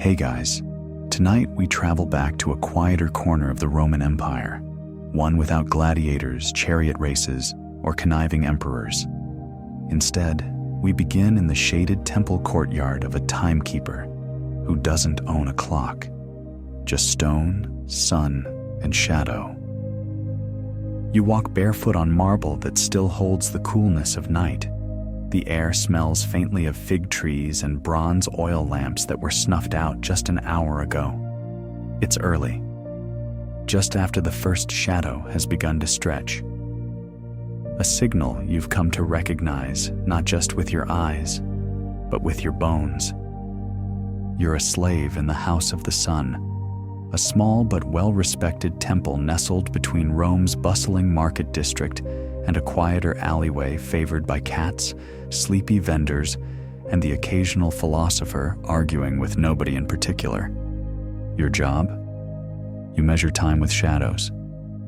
Hey guys, tonight we travel back to a quieter corner of the Roman Empire, one without gladiators, chariot races, or conniving emperors. Instead, we begin in the shaded temple courtyard of a timekeeper who doesn't own a clock, just stone, sun, and shadow. You walk barefoot on marble that still holds the coolness of night. The air smells faintly of fig trees and bronze oil lamps that were snuffed out just an hour ago. It's early, just after the first shadow has begun to stretch. A signal you've come to recognize not just with your eyes, but with your bones. You're a slave in the House of the Sun, a small but well-respected temple nestled between Rome's bustling market district and a quieter alleyway favored by cats, sleepy vendors, and the occasional philosopher arguing with nobody in particular. Your job? You measure time with shadows.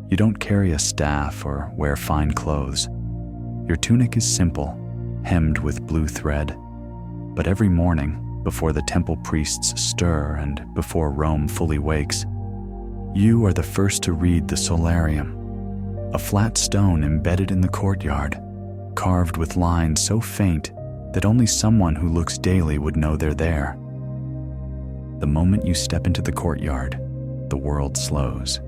You don't carry a staff or wear fine clothes. Your tunic is simple, hemmed with blue thread. But every morning, before the temple priests stir and before Rome fully wakes, you are the first to read the solarium, a flat stone embedded in the courtyard, carved with lines so faint that only someone who looks daily would know they're there. The moment you step into the courtyard, the world slows.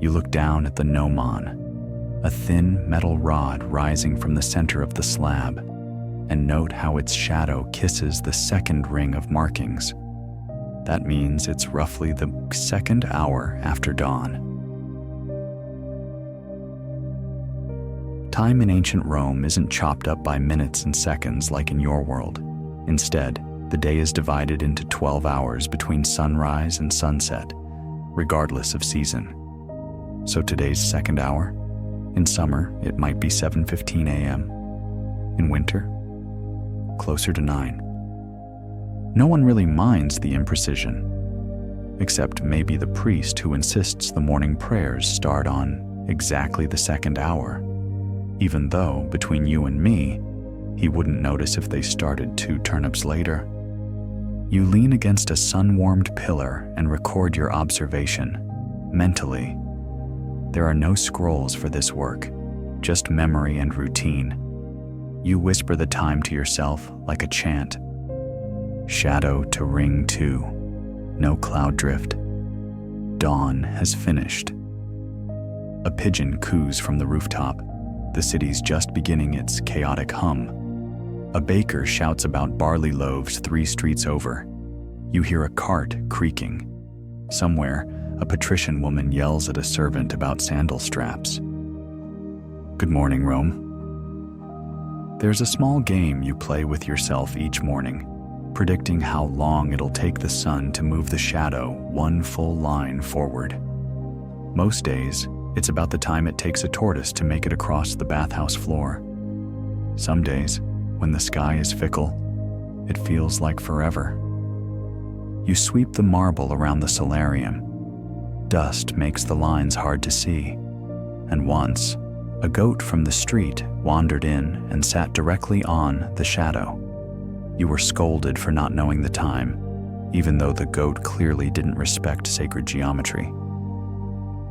You look down at the gnomon, a thin metal rod rising from the center of the slab, and note how its shadow kisses the second ring of markings. That means it's roughly the second hour after dawn. Time in ancient Rome isn't chopped up by minutes and seconds like in your world. Instead, the day is divided into 12 hours between sunrise and sunset, regardless of season. So today's second hour? In summer, it might be 7:15 a.m. In winter, closer to 9. No one really minds the imprecision, except maybe the priest who insists the morning prayers start on exactly the second hour, even though, between you and me, he wouldn't notice if they started 2 turnips later. You lean against a sun-warmed pillar and record your observation, mentally. There are no scrolls for this work, just memory and routine. You whisper the time to yourself like a chant. Shadow to ring 2. No cloud drift. Dawn has finished. A pigeon coos from the rooftop. The city's just beginning its chaotic hum. A baker shouts about barley loaves 3 streets over. You hear a cart creaking. Somewhere, a patrician woman yells at a servant about sandal straps. Good morning, Rome. There's a small game you play with yourself each morning, predicting how long it'll take the sun to move the shadow 1 full line forward. Most days, it's about the time it takes a tortoise to make it across the bathhouse floor. Some days, when the sky is fickle, it feels like forever. You sweep the marble around the solarium. Dust makes the lines hard to see, and once, a goat from the street wandered in and sat directly on the shadow. You were scolded for not knowing the time, even though the goat clearly didn't respect sacred geometry.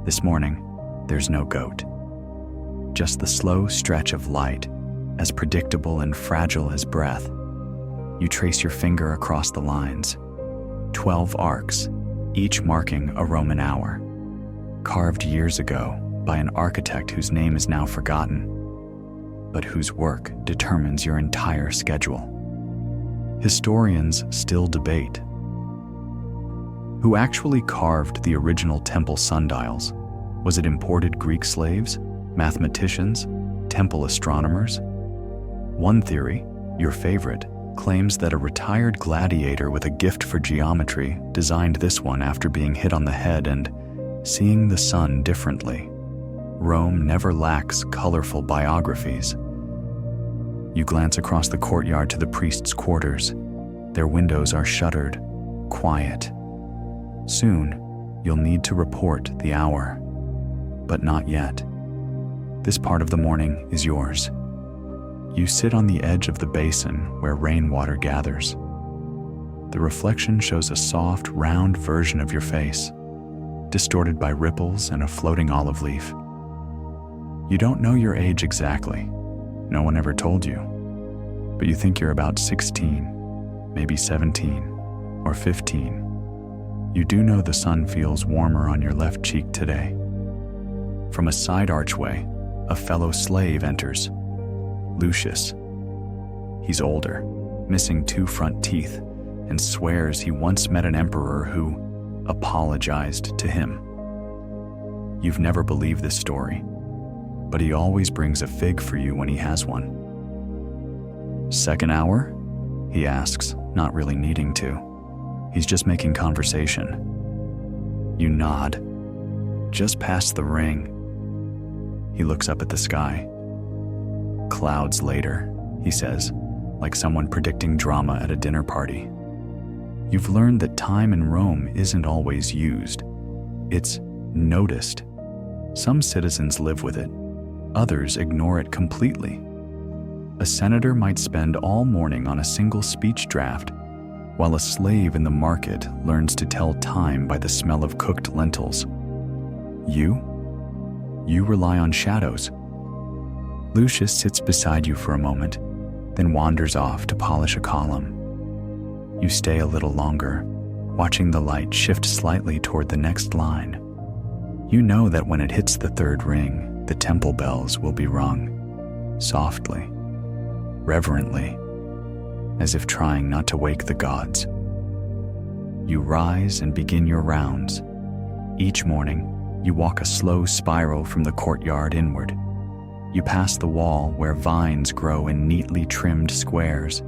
This morning, there's no goat. Just the slow stretch of light, as predictable and fragile as breath. You trace your finger across the lines. 12 arcs, each marking a Roman hour, carved years ago by an architect whose name is now forgotten, but whose work determines your entire schedule. Historians still debate who actually carved the original temple sundials. Was it imported Greek slaves, mathematicians, temple astronomers? One theory, your favorite, claims that a retired gladiator with a gift for geometry designed this one after being hit on the head and seeing the sun differently. Rome never lacks colorful biographies. You glance across the courtyard to the priest's quarters. Their windows are shuttered, quiet. Soon, you'll need to report the hour. But not yet. This part of the morning is yours. You sit on the edge of the basin where rainwater gathers. The reflection shows a soft, round version of your face, distorted by ripples and a floating olive leaf. You don't know your age exactly. No one ever told you. But you think you're about 16, maybe 17, or 15. You do know the sun feels warmer on your left cheek today. From a side archway, a fellow slave enters, Lucius. He's older, missing 2 front teeth, and swears he once met an emperor who apologized to him. You've never believed this story, but he always brings a fig for you when he has one. "Second hour?" he asks, not really needing to. He's just making conversation. You nod. "Just past the ring." He looks up at the sky. "Clouds later," he says, like someone predicting drama at a dinner party. You've learned that time in Rome isn't always used. It's noticed. Some citizens live with it. Others ignore it completely. A senator might spend all morning on a single speech draft, while a slave in the market learns to tell time by the smell of cooked lentils. You rely on shadows. Lucius sits beside you for a moment, then wanders off to polish a column. You stay a little longer, watching the light shift slightly toward the next line. You know that when it hits the 3rd ring, the temple bells will be rung, softly, reverently, as if trying not to wake the gods. You rise and begin your rounds. Each morning, you walk a slow spiral from the courtyard inward. You pass the wall where vines grow in neatly trimmed squares.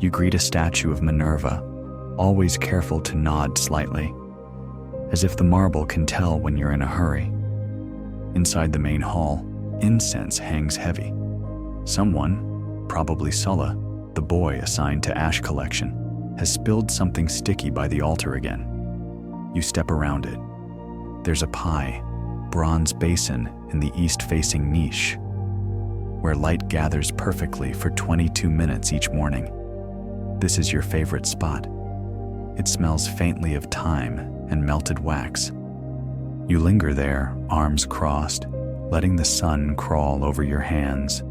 You greet a statue of Minerva, always careful to nod slightly, as if the marble can tell when you're in a hurry. Inside the main hall, incense hangs heavy. Someone, probably Sulla, the boy assigned to ash collection, has spilled something sticky by the altar again. You step around it. There's a pie, bronze basin in the east-facing niche, where light gathers perfectly for 22 minutes each morning. This is your favorite spot. It smells faintly of thyme and melted wax. You linger there, arms crossed, letting the sun crawl over your hands.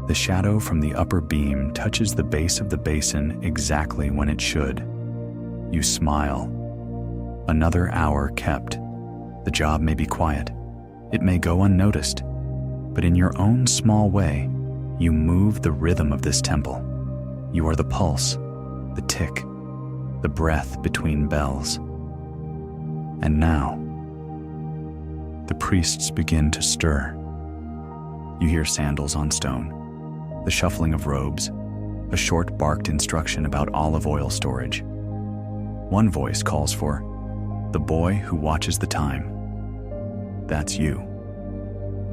The shadow from the upper beam touches the base of the basin exactly when it should. You smile. Another hour kept. The job may be quiet. It may go unnoticed. But in your own small way, you move the rhythm of this temple. You are the pulse, the tick, the breath between bells. And now, the priests begin to stir. You hear sandals on stone, the shuffling of robes, a short barked instruction about olive oil storage. One voice calls for, "The boy who watches the time." That's you.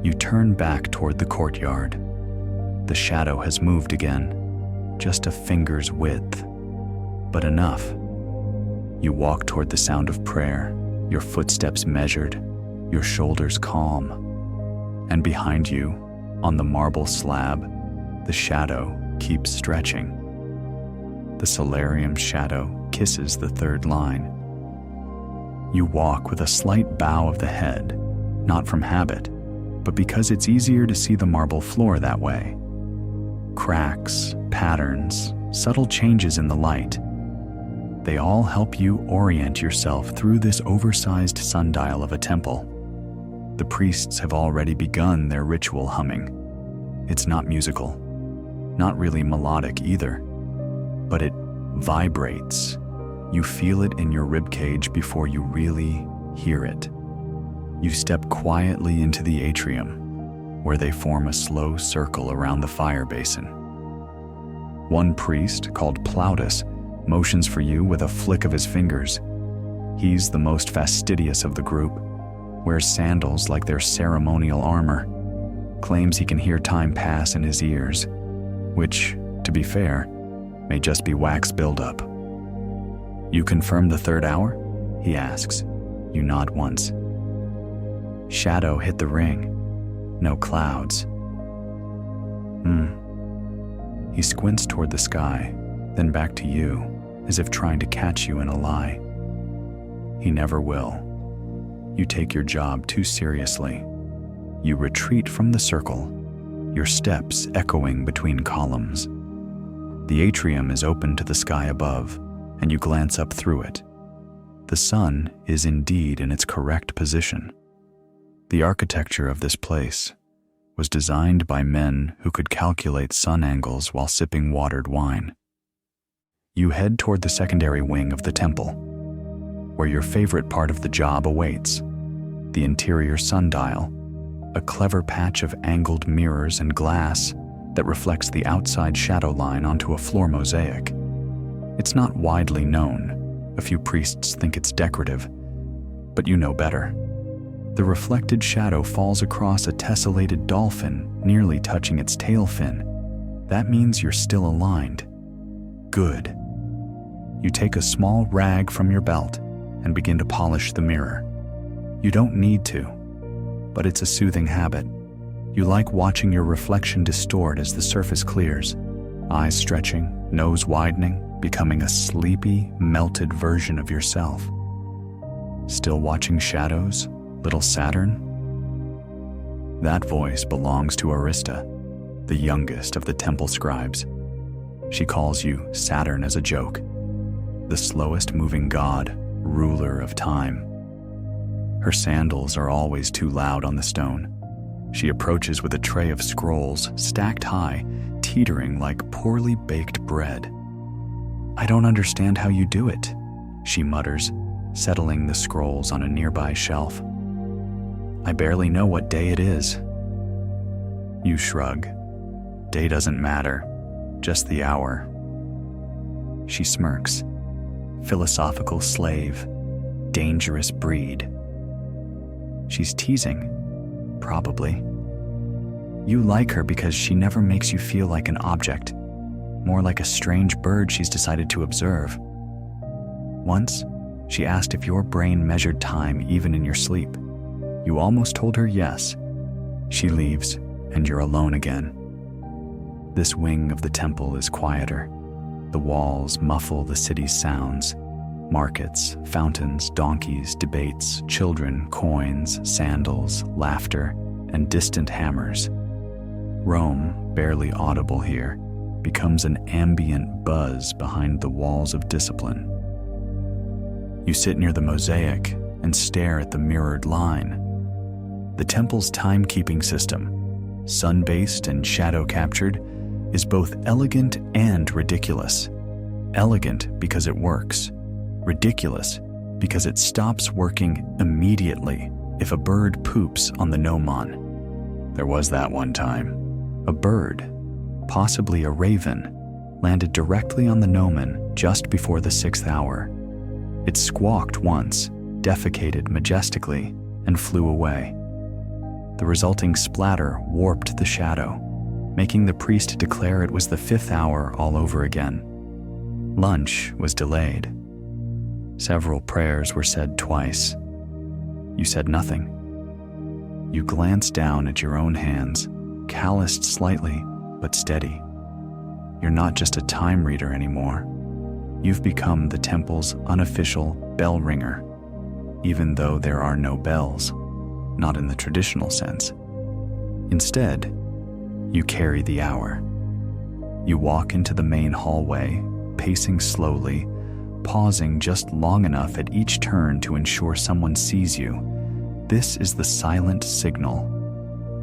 You turn back toward the courtyard. The shadow has moved again, just a finger's width, but enough. You walk toward the sound of prayer, your footsteps measured, your shoulders calm. And behind you, on the marble slab, the shadow keeps stretching. The solarium shadow kisses the 3rd line. You walk with a slight bow of the head, not from habit, but because it's easier to see the marble floor that way. Cracks, patterns, subtle changes in the light. They all help you orient yourself through this oversized sundial of a temple. The priests have already begun their ritual humming. It's not musical, not really melodic either, but it vibrates. You feel it in your ribcage before you really hear it. You step quietly into the atrium, where they form a slow circle around the fire basin. One priest, called Plautus, motions for you with a flick of his fingers. He's the most fastidious of the group, wears sandals like their ceremonial armor, claims he can hear time pass in his ears, which, to be fair, may just be wax buildup. "You confirm the 3rd hour?" he asks. You nod once. Shadow hit the ring. No clouds. He squints toward the sky, then back to you. as if trying to catch you in a lie. He never will. You take your job too seriously. You retreat from the circle, your steps echoing between columns. The atrium is open to the sky above, and you glance up through it. The sun is indeed in its correct position. The architecture of this place was designed by men who could calculate sun angles while sipping watered wine. You head toward the secondary wing of the temple, where your favorite part of the job awaits, the interior sundial, a clever patch of angled mirrors and glass that reflects the outside shadow line onto a floor mosaic. It's not widely known. A few priests think it's decorative, but you know better. The reflected shadow falls across a tessellated dolphin, nearly touching its tail fin. That means you're still aligned. Good. You take a small rag from your belt and begin to polish the mirror. You don't need to, but it's a soothing habit. You like watching your reflection distort as the surface clears, eyes stretching, nose widening, becoming a sleepy, melted version of yourself. Still watching shadows, little Saturn? That voice belongs to Arista, the youngest of the temple scribes. She calls you Saturn as a joke, the slowest moving god, ruler of time. Her sandals are always too loud on the stone. She approaches with a tray of scrolls stacked high, teetering like poorly baked bread. "I don't understand how you do it," she mutters, settling the scrolls on a nearby shelf. "I barely know what day it is." You shrug. Day doesn't matter, just the hour. She smirks. Philosophical slave, dangerous breed. She's teasing, probably. You like her because she never makes you feel like an object, more like a strange bird she's decided to observe. Once, she asked if your brain measured time even in your sleep. You almost told her yes. She leaves, and you're alone again. This wing of the temple is quieter. The walls muffle the city's sounds. Markets, fountains, donkeys, debates, children, coins, sandals, laughter, and distant hammers. Rome, barely audible here, becomes an ambient buzz behind the walls of discipline. You sit near the mosaic and stare at the mirrored line. The temple's timekeeping system, sun-based and shadow-captured, is both elegant and ridiculous. Elegant because it works. Ridiculous because it stops working immediately if a bird poops on the gnomon. There was that one time. A bird, possibly a raven, landed directly on the gnomon just before the 6th hour. It squawked once, defecated majestically, and flew away. The resulting splatter warped the shadow, making the priest declare it was the 5th hour all over again. Lunch was delayed. Several prayers were said twice. You said nothing. You glanced down at your own hands, calloused slightly, but steady. You're not just a time reader anymore. You've become the temple's unofficial bell ringer, even though there are no bells, not in the traditional sense. Instead, you carry the hour. You walk into the main hallway, pacing slowly, pausing just long enough at each turn to ensure someone sees you. This is the silent signal.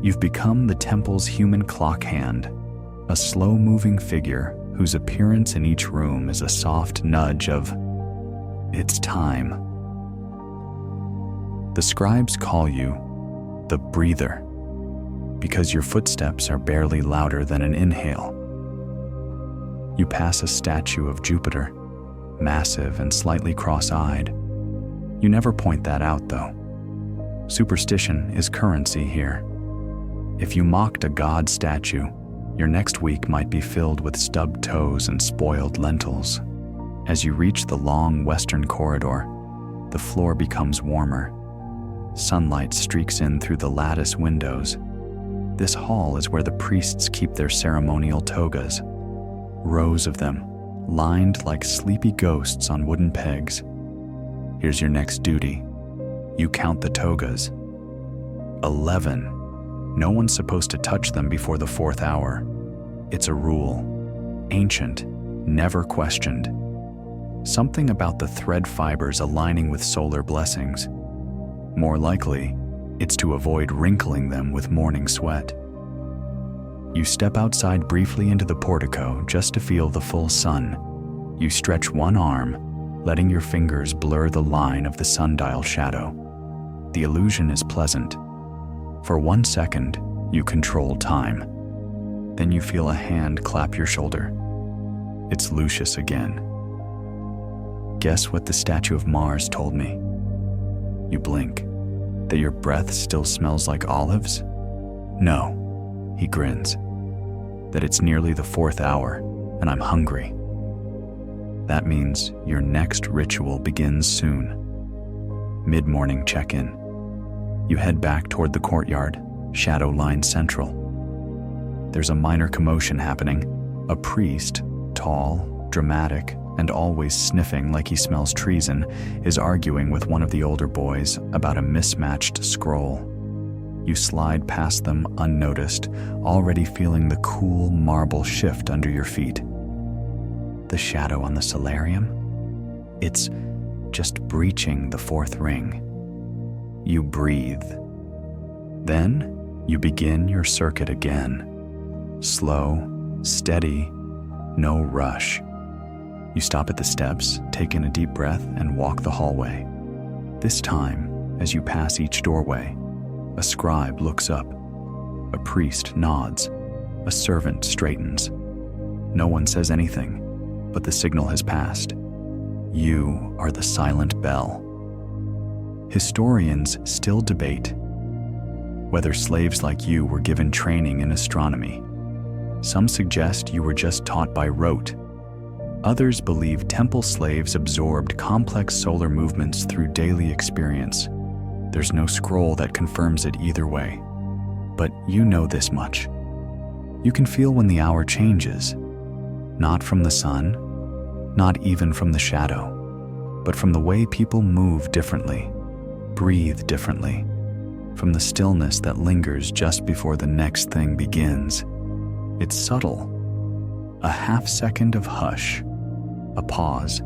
You've become the temple's human clock hand, a slow-moving figure whose appearance in each room is a soft nudge of, "It's time." The scribes call you the breather, because your footsteps are barely louder than an inhale. You pass a statue of Jupiter, massive and slightly cross-eyed. You never point that out, though. Superstition is currency here. If you mocked a god statue, your next week might be filled with stubbed toes and spoiled lentils. As you reach the long western corridor, the floor becomes warmer. Sunlight streaks in through the lattice windows. This hall is where the priests keep their ceremonial togas. Rows of them, lined like sleepy ghosts on wooden pegs. Here's your next duty. You count the togas. 11. No one's supposed to touch them before the 4th hour. It's a rule. Ancient, never questioned. Something about the thread fibers aligning with solar blessings. More likely, it's to avoid wrinkling them with morning sweat. You step outside briefly into the portico just to feel the full sun. You stretch one arm, letting your fingers blur the line of the sundial shadow. The illusion is pleasant. For 1 second, you control time. Then you feel a hand clap your shoulder. It's Lucius again. Guess what the statue of Mars told me? You blink. That your breath still smells like olives? No, he grins. That it's nearly the 4th hour, and I'm hungry. That means your next ritual begins soon. Mid-morning check-in. You head back toward the courtyard, shadow line central. There's a minor commotion happening. A priest, tall, dramatic, and always sniffing like he smells treason, is arguing with one of the older boys about a mismatched scroll. You slide past them unnoticed, already feeling the cool marble shift under your feet. The shadow on the solarium? It's just breaching the 4th ring. You breathe. Then you begin your circuit again. Slow, steady, no rush. You stop at the steps, take in a deep breath, and walk the hallway. This time, as you pass each doorway, a scribe looks up. A priest nods. A servant straightens. No one says anything, but the signal has passed. You are the silent bell. Historians still debate whether slaves like you were given training in astronomy. Some suggest you were just taught by rote. Others believe temple slaves absorbed complex solar movements through daily experience. There's no scroll that confirms it either way. But you know this much. You can feel when the hour changes, not from the sun, not even from the shadow, but from the way people move differently, breathe differently, from the stillness that lingers just before the next thing begins. It's subtle. A half second of hush, a pause,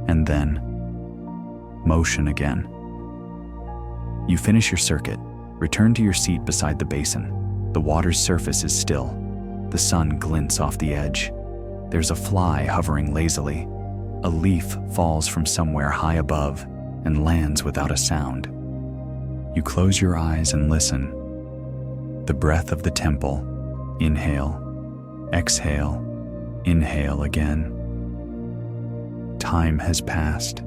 and then motion again. You finish your circuit, return to your seat beside the basin. The water's surface is still. The sun glints off the edge. There's a fly hovering lazily. A leaf falls from somewhere high above and lands without a sound. You close your eyes and listen. The breath of the temple. Inhale, exhale, inhale again. Time has passed.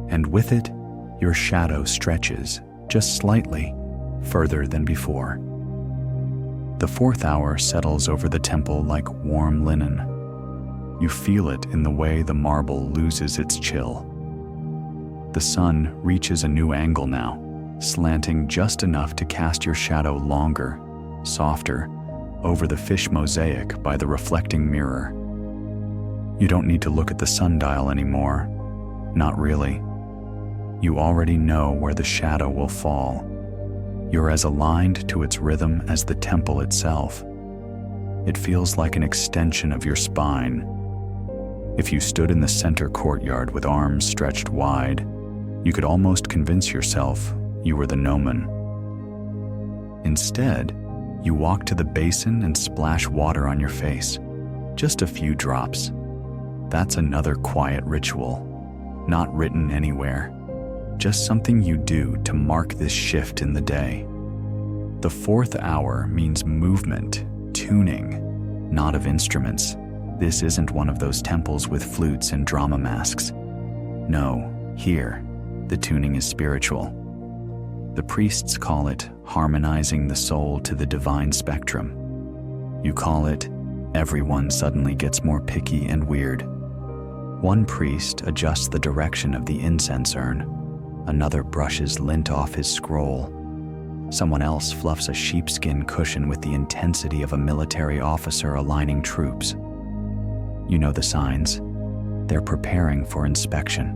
And with it, your shadow stretches, just slightly, further than before. The 4th hour settles over the temple like warm linen. You feel it in the way the marble loses its chill. The sun reaches a new angle now, slanting just enough to cast your shadow longer, softer, over the fish mosaic by the reflecting mirror. You don't need to look at the sundial anymore. Not really. You already know where the shadow will fall. You're as aligned to its rhythm as the temple itself. It feels like an extension of your spine. If you stood in the center courtyard with arms stretched wide, you could almost convince yourself you were the gnomon. Instead, you walk to the basin and splash water on your face. Just a few drops. That's another quiet ritual, not written anywhere. Just something you do to mark this shift in the day. The 4th hour means movement, tuning, not of instruments. This isn't one of those temples with flutes and drama masks. No, here, the tuning is spiritual. The priests call it harmonizing the soul to the divine spectrum. You call it everyone suddenly gets more picky and weird. One priest adjusts the direction of the incense urn. Another brushes lint off his scroll. Someone else fluffs a sheepskin cushion with the intensity of a military officer aligning troops. You know the signs. They're preparing for inspection,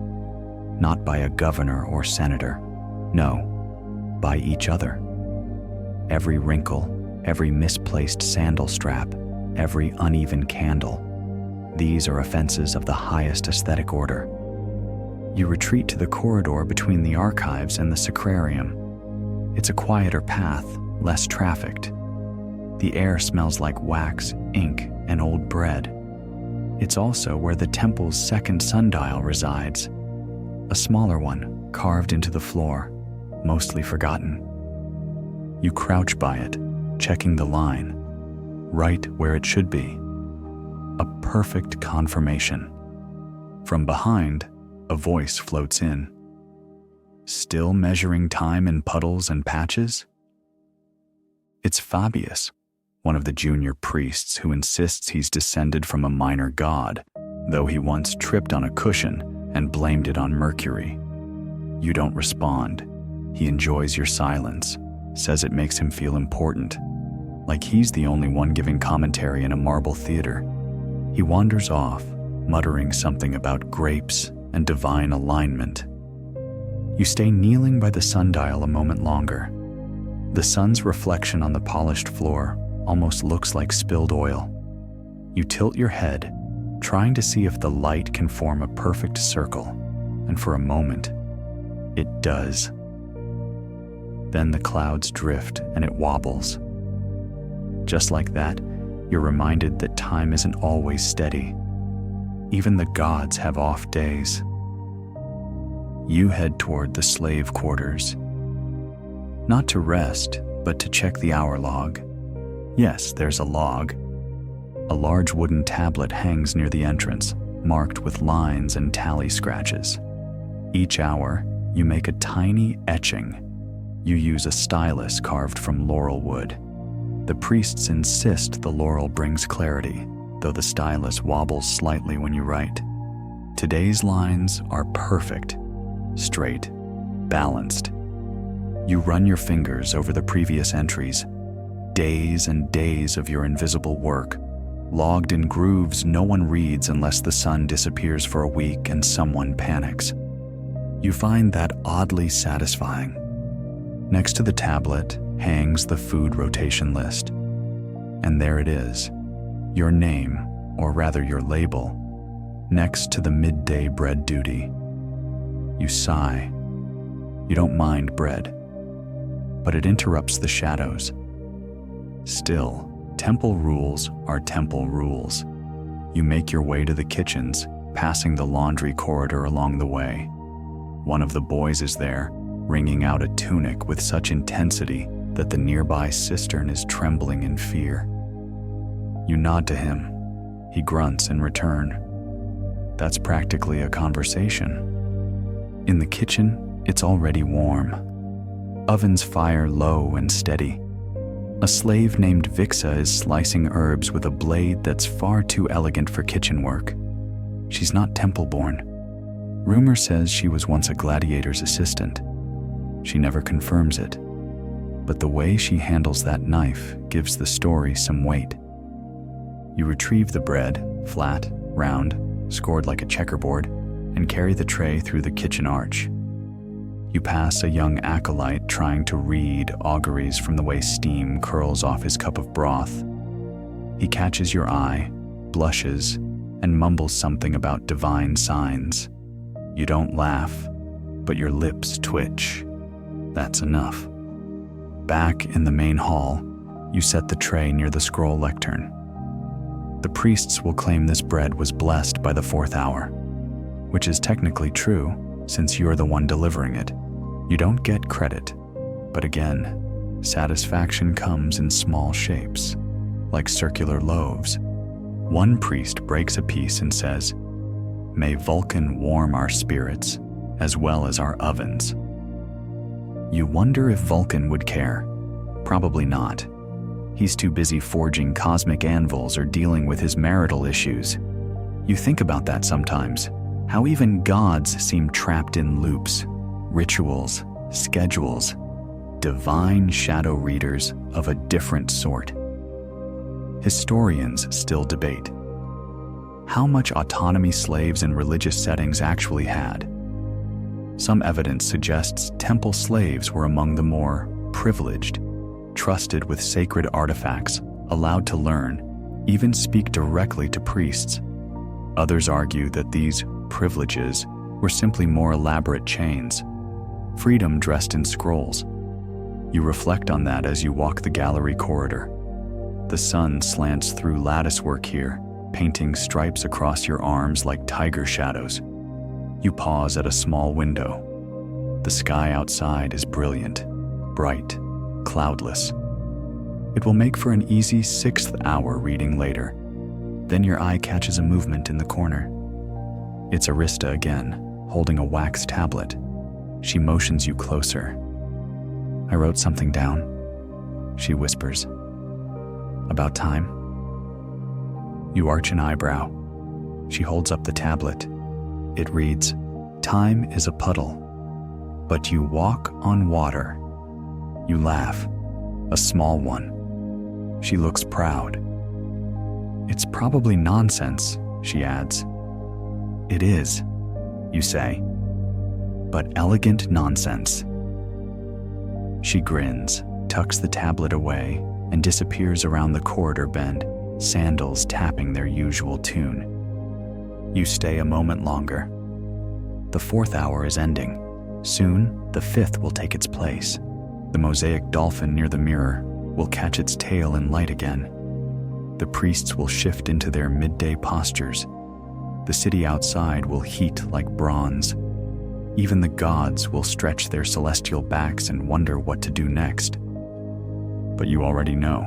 not by a governor or senator. No, by each other. Every wrinkle, every misplaced sandal strap, every uneven candle. These are offenses of the highest aesthetic order. You retreat to the corridor between the archives and the sacrarium. It's a quieter path, less trafficked. The air smells like wax, ink, and old bread. It's also where the temple's second sundial resides, a smaller one carved into the floor, mostly forgotten. You crouch by it, checking the line, right where it should be. A perfect confirmation. From behind, a voice floats in. Still measuring time in puddles and patches? It's Fabius, one of the junior priests who insists he's descended from a minor god, though he once tripped on a cushion and blamed it on Mercury. You don't respond. He enjoys your silence, says it makes him feel important, like he's the only one giving commentary in a marble theater. He wanders off, muttering something about grapes and divine alignment. You stay kneeling by the sundial a moment longer. The sun's reflection on the polished floor almost looks like spilled oil. You tilt your head, trying to see if the light can form a perfect circle, and for a moment, it does. Then the clouds drift and it wobbles. Just like that, you're reminded that time isn't always steady. Even the gods have off days. You head toward the slave quarters. Not to rest, but to check the hour log. Yes, there's a log. A large wooden tablet hangs near the entrance, marked with lines and tally scratches. Each hour, you make a tiny etching. You use a stylus carved from laurel wood. The priests insist the laurel brings clarity, though the stylus wobbles slightly when you write. Today's lines are perfect, straight, balanced. You run your fingers over the previous entries, days and days of your invisible work, logged in grooves no one reads unless the sun disappears for a week and someone panics. You find that oddly satisfying. Next to the tablet hangs the food rotation list. And there it is, your name, or rather your label, next to the midday bread duty. You sigh. You don't mind bread, but it interrupts the shadows. Still, temple rules are temple rules. You make your way to the kitchens, passing the laundry corridor along the way. One of the boys is there, wringing out a tunic with such intensity that the nearby cistern is trembling in fear. You nod to him. He grunts in return. That's practically a conversation. In the kitchen, it's already warm. Ovens fire low and steady. A slave named Vixa is slicing herbs with a blade that's far too elegant for kitchen work. She's not temple-born. Rumor says she was once a gladiator's assistant. She never confirms it, but the way she handles that knife gives the story some weight. You retrieve the bread, flat, round, scored like a checkerboard, and carry the tray through the kitchen arch. You pass a young acolyte trying to read auguries from the way steam curls off his cup of broth. He catches your eye, blushes, and mumbles something about divine signs. You don't laugh, but your lips twitch. That's enough. Back in the main hall, you set the tray near the scroll lectern. The priests will claim this bread was blessed by the fourth hour, which is technically true since you're the one delivering it. You don't get credit, but again, satisfaction comes in small shapes, like circular loaves. One priest breaks a piece and says, "May Vulcan warm our spirits, as well as our ovens." You wonder if Vulcan would care. Probably not. He's too busy forging cosmic anvils or dealing with his marital issues. You think about that sometimes, how even gods seem trapped in loops, rituals, schedules, divine shadow readers of a different sort. Historians still debate. how much autonomy slaves in religious settings actually had. Some evidence suggests temple slaves were among the more privileged, trusted with sacred artifacts, allowed to learn, even speak directly to priests. Others argue that these privileges were simply more elaborate chains, freedom dressed in scrolls. You reflect on that as you walk the gallery corridor. The sun slants through latticework here, painting stripes across your arms like tiger shadows. You pause at a small window. The sky outside is brilliant, bright, cloudless. It will make for an easy 6th hour reading later. Then your eye catches a movement in the corner. It's Arista again, holding a wax tablet. She motions you closer. "I wrote something down," she whispers. "About time?" You arch an eyebrow. She holds up the tablet. It reads, "Time is a puddle, but you walk on water." You laugh, a small one. She looks proud. "It's probably nonsense," she adds. "It is," you say, "but elegant nonsense." She grins, tucks the tablet away, and disappears around the corridor bend, sandals tapping their usual tune. You stay a moment longer. The 4th hour is ending. Soon, the 5th will take its place. The mosaic dolphin near the mirror will catch its tail in light again. The priests will shift into their midday postures. The city outside will heat like bronze. Even the gods will stretch their celestial backs and wonder what to do next. But you already know.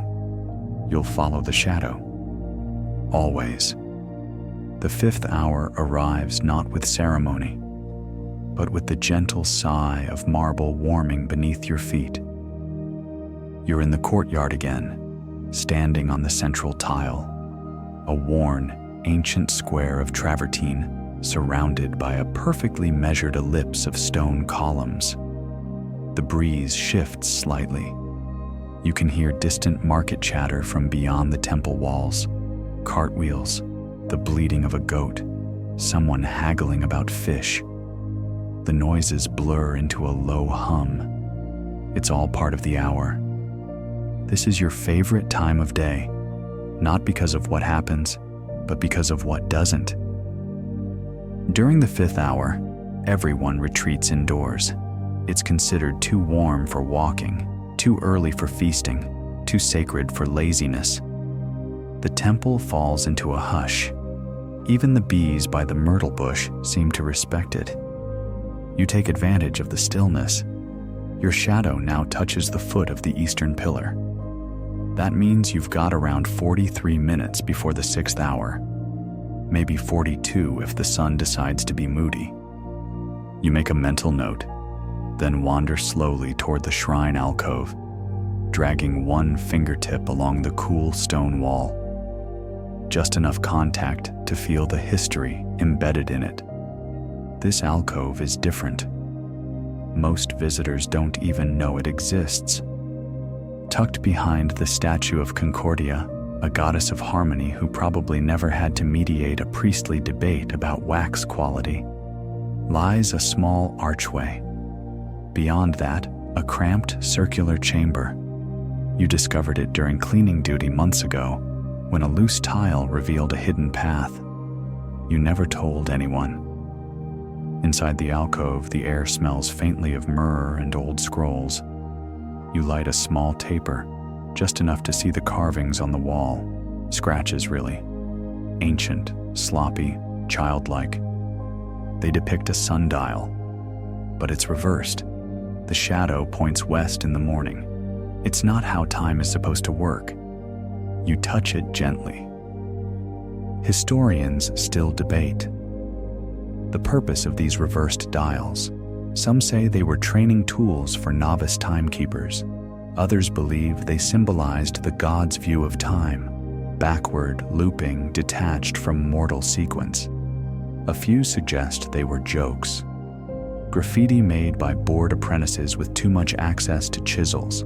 You'll follow the shadow. Always. The 5th hour arrives not with ceremony, but with the gentle sigh of marble warming beneath your feet. You're in the courtyard again, standing on the central tile, a worn, ancient square of travertine surrounded by a perfectly measured ellipse of stone columns. The breeze shifts slightly. You can hear distant market chatter from beyond the temple walls, cartwheels, the bleating of a goat, someone haggling about fish. The noises blur into a low hum. It's all part of the hour. This is your favorite time of day, not because of what happens, but because of what doesn't. During the 5th hour, everyone retreats indoors. It's considered too warm for walking, too early for feasting, too sacred for laziness. The temple falls into a hush. Even the bees by the myrtle bush seem to respect it. You take advantage of the stillness. Your shadow now touches the foot of the eastern pillar. That means you've got around 43 minutes before the 6th hour. Maybe 42 if the sun decides to be moody. You make a mental note, then wander slowly toward the shrine alcove, dragging one fingertip along the cool stone wall. Just enough contact to feel the history embedded in it. This alcove is different. Most visitors don't even know it exists. Tucked behind the statue of Concordia, a goddess of harmony who probably never had to mediate a priestly debate about wax quality, lies a small archway. Beyond that, a cramped circular chamber. You discovered it during cleaning duty months ago, when a loose tile revealed a hidden path. You never told anyone. Inside the alcove, the air smells faintly of myrrh and old scrolls. You light a small taper, just enough to see the carvings on the wall. Scratches, really. Ancient, sloppy, childlike. They depict a sundial, but it's reversed. The shadow points west in the morning. It's not how time is supposed to work. You touch it gently. Historians still debate the purpose of these reversed dials. Some say they were training tools for novice timekeepers. Others believe they symbolized the god's view of time, backward, looping, detached from mortal sequence. A few suggest they were jokes. Graffiti made by bored apprentices with too much access to chisels.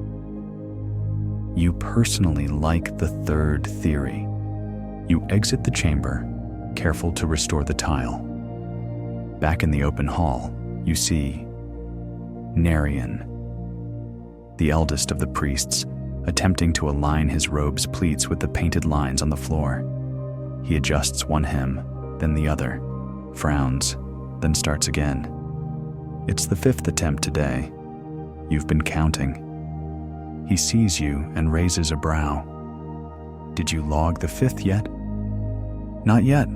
You personally like the third theory. You exit the chamber, careful to restore the tile. Back in the open hall, you see Narian, the eldest of the priests, attempting to align his robe's pleats with the painted lines on the floor. He adjusts one hem, then the other, frowns, then starts again. It's the 5th attempt today. You've been counting. He sees you and raises a brow. Did you log the 5th yet? Not yet,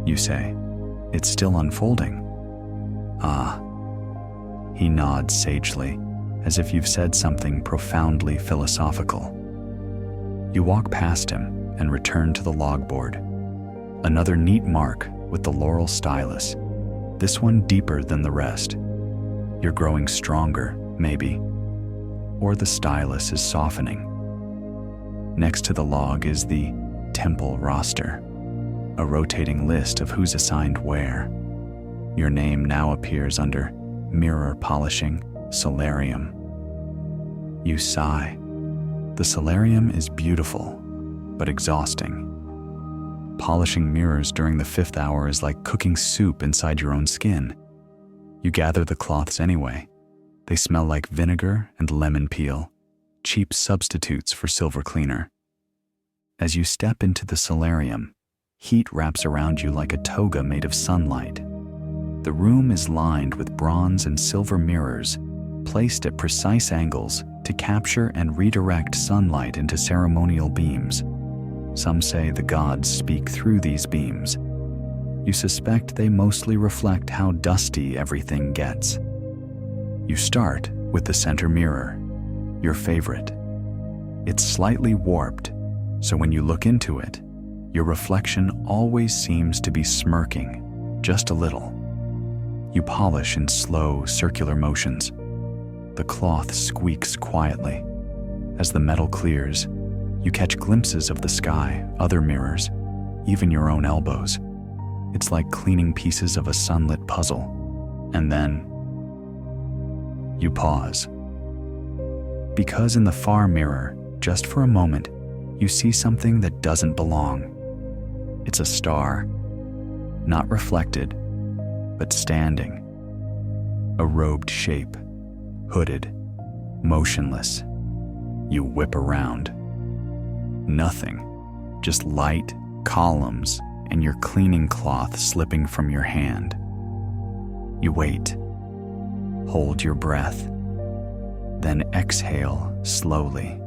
you say. It's still unfolding. Ah. He nods sagely, as if you've said something profoundly philosophical. You walk past him and return to the logboard. Another neat mark with the laurel stylus, this one deeper than the rest. You're growing stronger, maybe. Or the stylus is softening. Next to the log is the temple roster, a rotating list of who's assigned where. Your name now appears under mirror polishing, solarium. You sigh. The solarium is beautiful, but exhausting. Polishing mirrors during the 5th hour is like cooking soup inside your own skin. You gather the cloths anyway. They smell like vinegar and lemon peel, cheap substitutes for silver cleaner. As you step into the solarium, heat wraps around you like a toga made of sunlight. The room is lined with bronze and silver mirrors, placed at precise angles to capture and redirect sunlight into ceremonial beams. Some say the gods speak through these beams. You suspect they mostly reflect how dusty everything gets. You start with the center mirror, your favorite. It's slightly warped, so when you look into it, your reflection always seems to be smirking, just a little. You polish in slow, circular motions. The cloth squeaks quietly. As the metal clears, you catch glimpses of the sky, other mirrors, even your own elbows. It's like cleaning pieces of a sunlit puzzle. And then you pause. Because in the far mirror, just for a moment, you see something that doesn't belong. It's a star, not reflected, but standing. A robed shape, hooded, motionless. You whip around. Nothing, just light, columns, and your cleaning cloth slipping from your hand. You wait. Hold your breath. Then exhale slowly.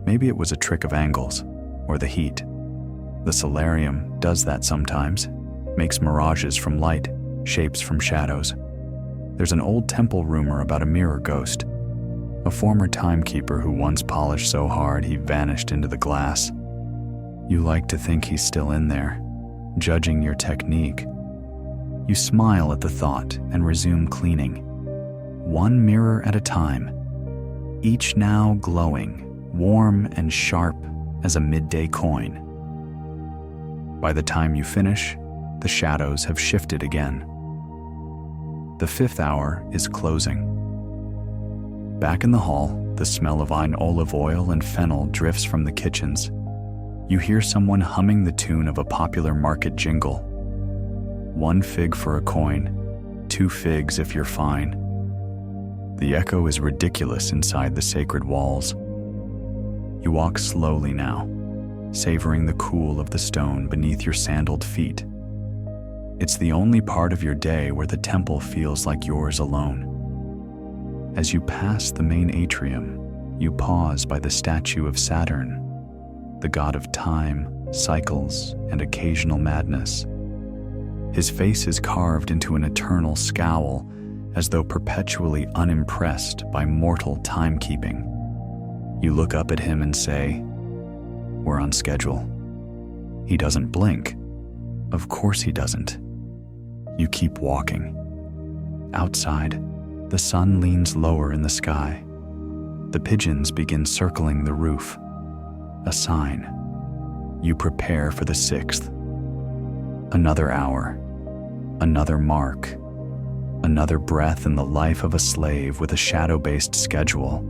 Maybe it was a trick of angles, or the heat. The solarium does that sometimes, makes mirages from light, shapes from shadows. There's an old temple rumor about a mirror ghost, a former timekeeper who once polished so hard he vanished into the glass. You like to think he's still in there, judging your technique. You smile at the thought and resume cleaning, one mirror at a time, each now glowing, warm and sharp as a midday coin. By the time you finish, the shadows have shifted again. The 5th hour is closing. Back in the hall, the smell of olive oil and fennel drifts from the kitchens. You hear someone humming the tune of a popular market jingle. 1 fig for a coin, 2 figs if you're fine. The echo is ridiculous inside the sacred walls. You walk slowly now, savoring the cool of the stone beneath your sandaled feet. It's the only part of your day where the temple feels like yours alone. As you pass the main atrium, you pause by the statue of Saturn, the god of time, cycles, and occasional madness. His face is carved into an eternal scowl, as though perpetually unimpressed by mortal timekeeping. You look up at him and say, "We're on schedule." He doesn't blink. Of course he doesn't. You keep walking. Outside, the sun leans lower in the sky. The pigeons begin circling the roof. A sign. You prepare for the 6th. Another hour. Another mark. Another breath in the life of a slave with a shadow-based schedule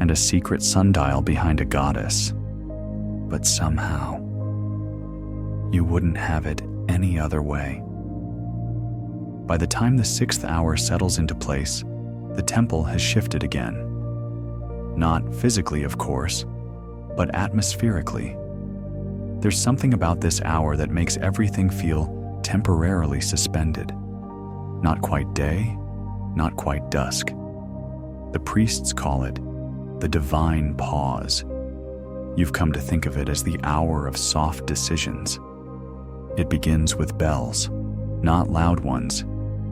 and a secret sundial behind a goddess. But somehow, You wouldn't have it any other way. By the time the 6th hour settles into place, the temple has shifted again. Not physically, of course, but atmospherically. There's something about this hour that makes everything feel temporarily suspended. Not quite day, not quite dusk. The priests call it the divine pause. You've come to think of it as the hour of soft decisions. It begins with bells, not loud ones,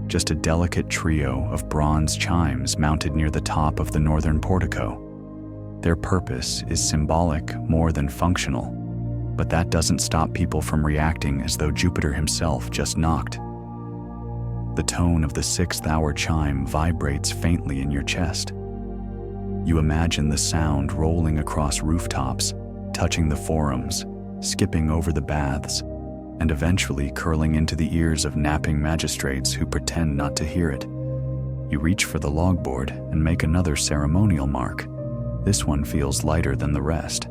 just a delicate trio of bronze chimes mounted near the top of the northern portico. Their purpose is symbolic more than functional, but that doesn't stop people from reacting as though Jupiter himself just knocked. The tone of the 6th hour chime vibrates faintly in your chest. You imagine the sound rolling across rooftops, touching the forums, skipping over the baths, and eventually curling into the ears of napping magistrates who pretend not to hear it. You reach for the logboard and make another ceremonial mark. This one feels lighter than the rest,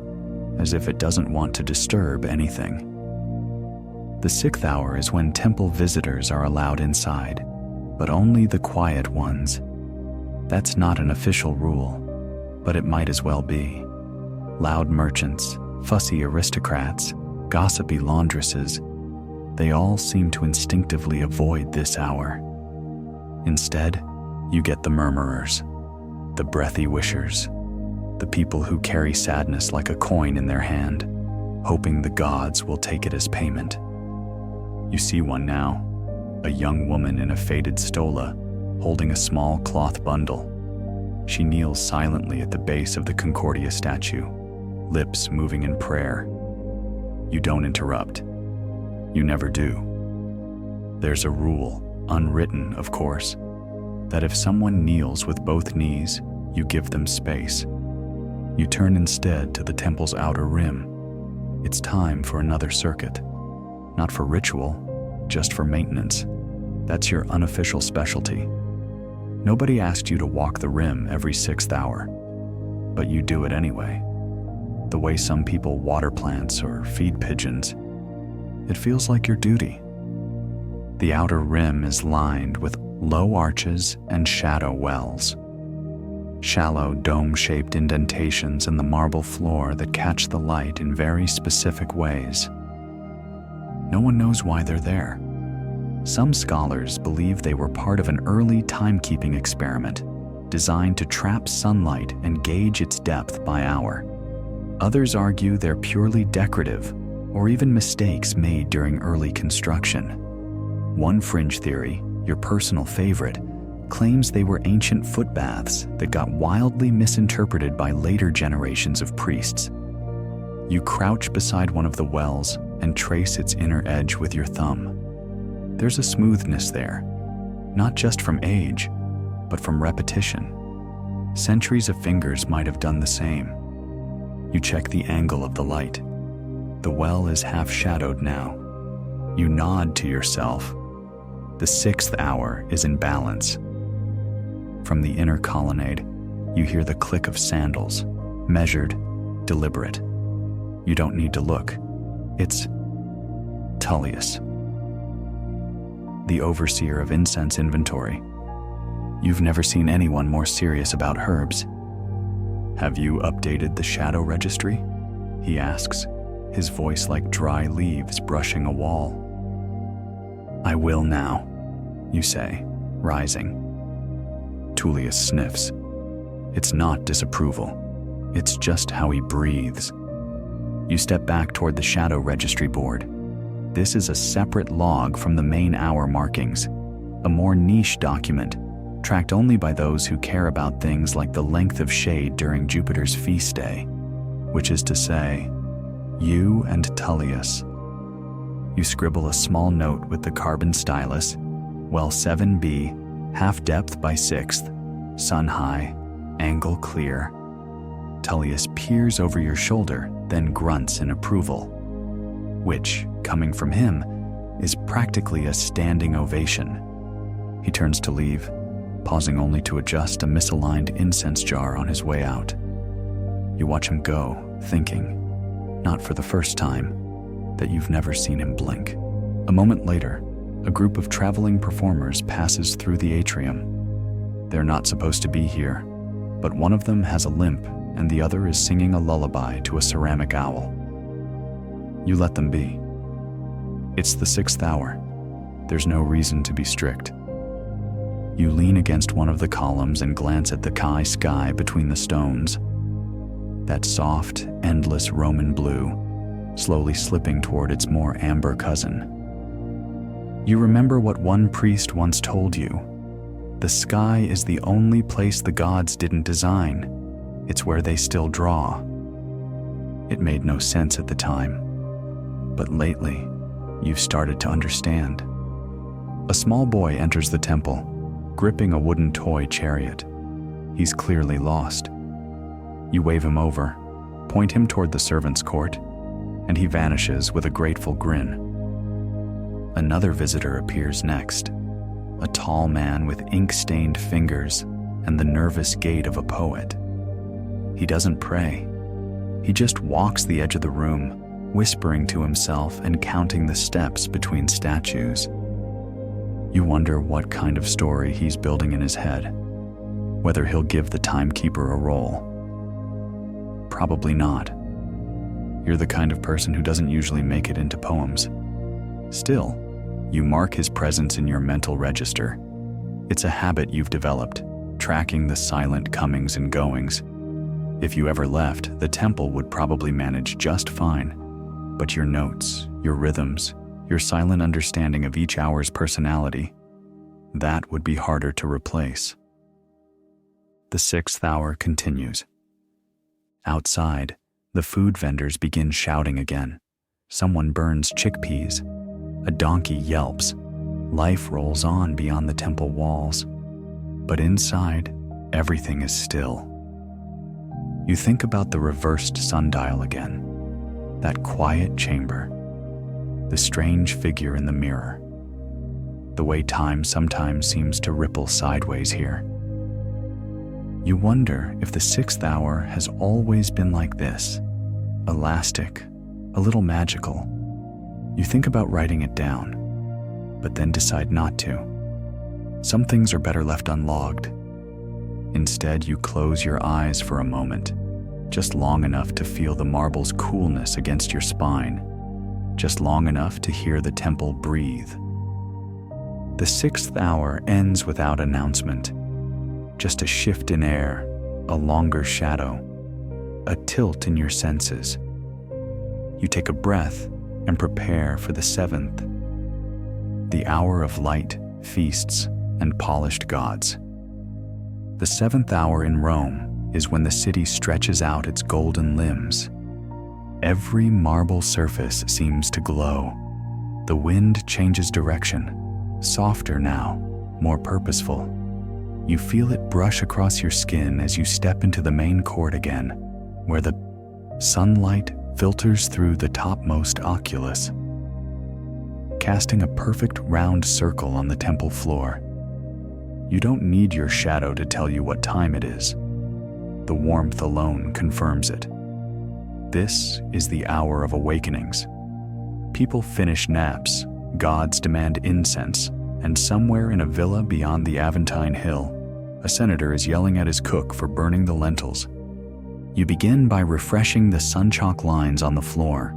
as if it doesn't want to disturb anything. The 6th hour is when temple visitors are allowed inside, but only the quiet ones. That's not an official rule, but it might as well be. Loud merchants, fussy aristocrats, gossipy laundresses, they all seem to instinctively avoid this hour. Instead, you get the murmurers, the breathy wishers, the people who carry sadness like a coin in their hand, hoping the gods will take it as payment. You see one now, a young woman in a faded stola, holding a small cloth bundle. She kneels silently at the base of the Concordia statue, lips moving in prayer. You don't interrupt. You never do. There's a rule, unwritten, of course, that if someone kneels with both knees, you give them space. You turn instead to the temple's outer rim. It's time for another circuit. Not for ritual, just for maintenance. That's your unofficial specialty. Nobody asked you to walk the rim every 6th hour, but you do it anyway. The way some people water plants or feed pigeons, it feels like your duty. The outer rim is lined with low arches and shadow wells. Shallow dome-shaped indentations in the marble floor that catch the light in very specific ways. No one knows why they're there. Some scholars believe they were part of an early timekeeping experiment designed to trap sunlight and gauge its depth by hour. Others argue they're purely decorative, or even mistakes made during early construction. One fringe theory, your personal favorite, claims they were ancient footbaths that got wildly misinterpreted by later generations of priests. You crouch beside one of the wells and trace its inner edge with your thumb. There's a smoothness there, not just from age, but from repetition. Centuries of fingers might have done the same. You check the angle of the light. The well is half-shadowed now. You nod to yourself. The 6th hour is in balance. From the inner colonnade, you hear the click of sandals, measured, deliberate. You don't need to look. It's Tullius, the overseer of incense inventory. You've never seen anyone more serious about herbs. Have you updated the shadow registry? He asks, his voice like dry leaves brushing a wall. I will now, you say, rising. Tullius sniffs. It's not disapproval. It's just how he breathes. You step back toward the shadow registry board. This is a separate log from the main hour markings, a more niche document, tracked only by those who care about things like the length of shade during Jupiter's feast day, which is to say, you and Tullius. You scribble a small note with the carbon stylus, well 7b, half depth by 6th, sun high, angle clear. Tullius peers over your shoulder, then grunts in approval, which, coming from him, is practically a standing ovation. He turns to leave, pausing only to adjust a misaligned incense jar on his way out. You watch him go, thinking, not for the first time, that you've never seen him blink. A moment later, a group of traveling performers passes through the atrium. They're not supposed to be here, but one of them has a limp and the other is singing a lullaby to a ceramic owl. You let them be. It's the 6th hour. There's no reason to be strict. You lean against one of the columns and glance at the sky between the stones. That soft, endless Roman blue, slowly slipping toward its more amber cousin. You remember what one priest once told you. The sky is the only place the gods didn't design. It's where they still draw. It made no sense at the time, but lately, you've started to understand. A small boy enters the temple, gripping a wooden toy chariot. He's clearly lost. You wave him over, point him toward the servants' court, and he vanishes with a grateful grin. Another visitor appears next, a tall man with ink-stained fingers and the nervous gait of a poet. He doesn't pray. He just walks the edge of the room, whispering to himself and counting the steps between statues. You wonder what kind of story he's building in his head, whether he'll give the timekeeper a role. Probably not. You're the kind of person who doesn't usually make it into poems. Still, you mark his presence in your mental register. It's a habit you've developed, tracking the silent comings and goings. If you ever left, the temple would probably manage just fine. But your notes, your rhythms, your silent understanding of each hour's personality, that would be harder to replace. The 6th hour continues. Outside, the food vendors begin shouting again. Someone burns chickpeas. A donkey yelps. Life rolls on beyond the temple walls. But inside, everything is still. You think about the reversed sundial again. That quiet chamber. The strange figure in the mirror. The way time sometimes seems to ripple sideways here. You wonder if the 6th hour has always been like this. Elastic, a little magical. You think about writing it down, but then decide not to. Some things are better left unlogged. Instead, you close your eyes for a moment, just long enough to feel the marble's coolness against your spine, just long enough to hear the temple breathe. The 6th hour ends without announcement. Just a shift in air, a longer shadow, a tilt in your senses. You take a breath and prepare for the 7th, the hour of light, feasts, and polished gods. The 7th hour in Rome is when the city stretches out its golden limbs. Every marble surface seems to glow. The wind changes direction, softer now, more purposeful. You feel it brush across your skin as you step into the main court again, where the sunlight filters through the topmost oculus, casting a perfect round circle on the temple floor. You don't need your shadow to tell you what time it is. The warmth alone confirms it. This is the hour of awakenings. People finish naps, gods demand incense, and somewhere in a villa beyond the Aventine Hill, a senator is yelling at his cook for burning the lentils. You begin by refreshing the sun-chalk lines on the floor.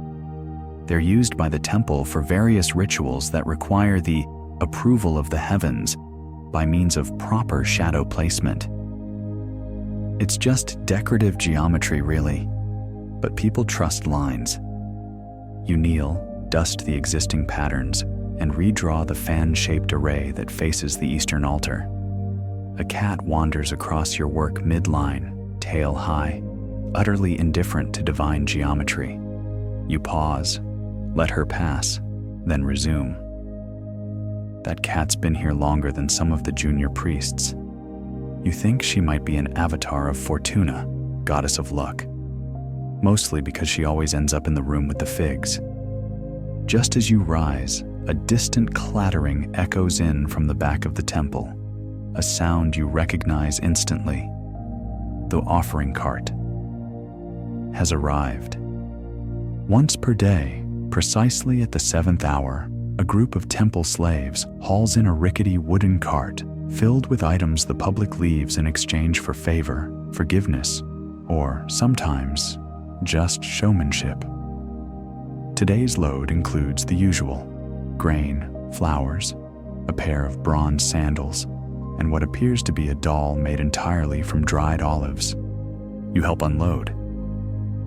They're used by the temple for various rituals that require the approval of the heavens by means of proper shadow placement. It's just decorative geometry, really, but people trust lines. You kneel, dust the existing patterns, and redraw the fan-shaped array that faces the eastern altar. A cat wanders across your work midline, tail high, utterly indifferent to divine geometry. You pause, let her pass, then resume. That cat's been here longer than some of the junior priests. You think she might be an avatar of Fortuna, goddess of luck, mostly because she always ends up in the room with the figs. Just as you rise, a distant clattering echoes in from the back of the temple, a sound you recognize instantly. The offering cart has arrived. Once per day, Precisely at the 7th hour, a group of temple slaves hauls in a rickety wooden cart filled with items the public leaves in exchange for favor, forgiveness, or sometimes just showmanship. Today's load includes the usual: grain, flowers, a pair of bronze sandals, and what appears to be a doll made entirely from dried olives. You help unload.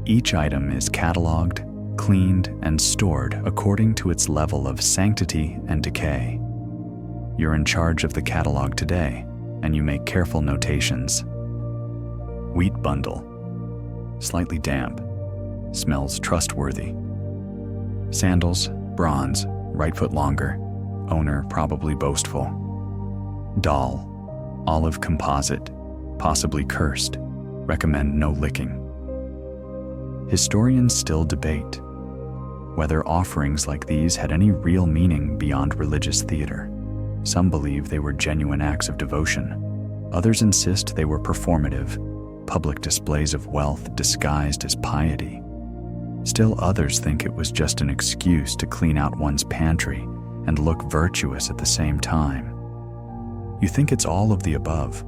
Each item is cataloged, cleaned, and stored according to its level of sanctity and decay. You're in charge of the catalog today, and you make careful notations. Wheat bundle. Slightly damp. Smells trustworthy. Sandals, bronze, right foot longer. Owner probably boastful. Doll. Olive composite. Possibly cursed. Recommend no licking. Historians still debate whether offerings like these had any real meaning beyond religious theater. Some believe they were genuine acts of devotion. Others insist they were performative, public displays of wealth disguised as piety. Still others think it was just an excuse to clean out one's pantry and look virtuous at the same time. You think it's all of the above.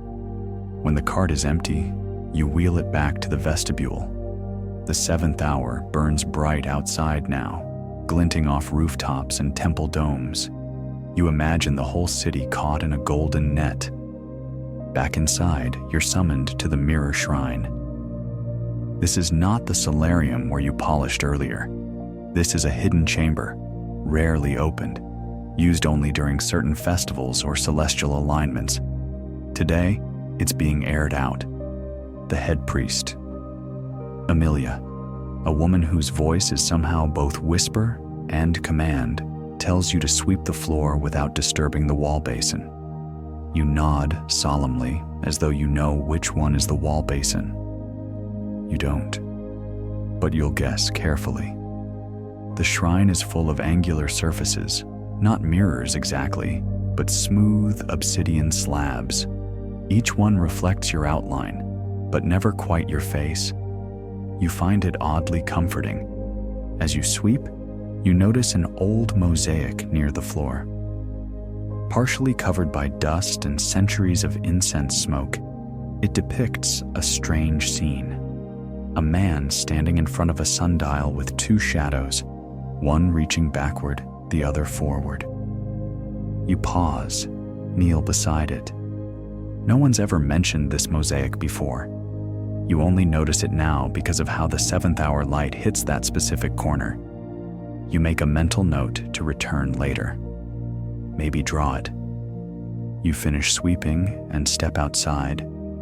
When the cart is empty, you wheel it back to the vestibule. The 7th hour burns bright outside now, glinting off rooftops and temple domes. You imagine the whole city caught in a golden net. Back inside, you're summoned to the mirror shrine. This is not the solarium where you polished earlier. This is a hidden chamber, rarely opened, used only during certain festivals or celestial alignments. Today, it's being aired out. The head priest, Amelia, a woman whose voice is somehow both whisper and command, tells you to sweep the floor without disturbing the wall basin. You nod solemnly, as though you know which one is the wall basin. You don't, but you'll guess carefully. The shrine is full of angular surfaces, not mirrors exactly, but smooth obsidian slabs. Each one reflects your outline, but never quite your face. You find it oddly comforting. As you sweep, you notice an old mosaic near the floor. Partially covered by dust and centuries of incense smoke, it depicts a strange scene. A man standing in front of a sundial with two shadows, one reaching backward, the other forward. You pause, kneel beside it. No one's ever mentioned this mosaic before. You only notice it now because of how the 7th hour light hits that specific corner. You make a mental note to return later. Maybe draw it. You finish sweeping and step outside,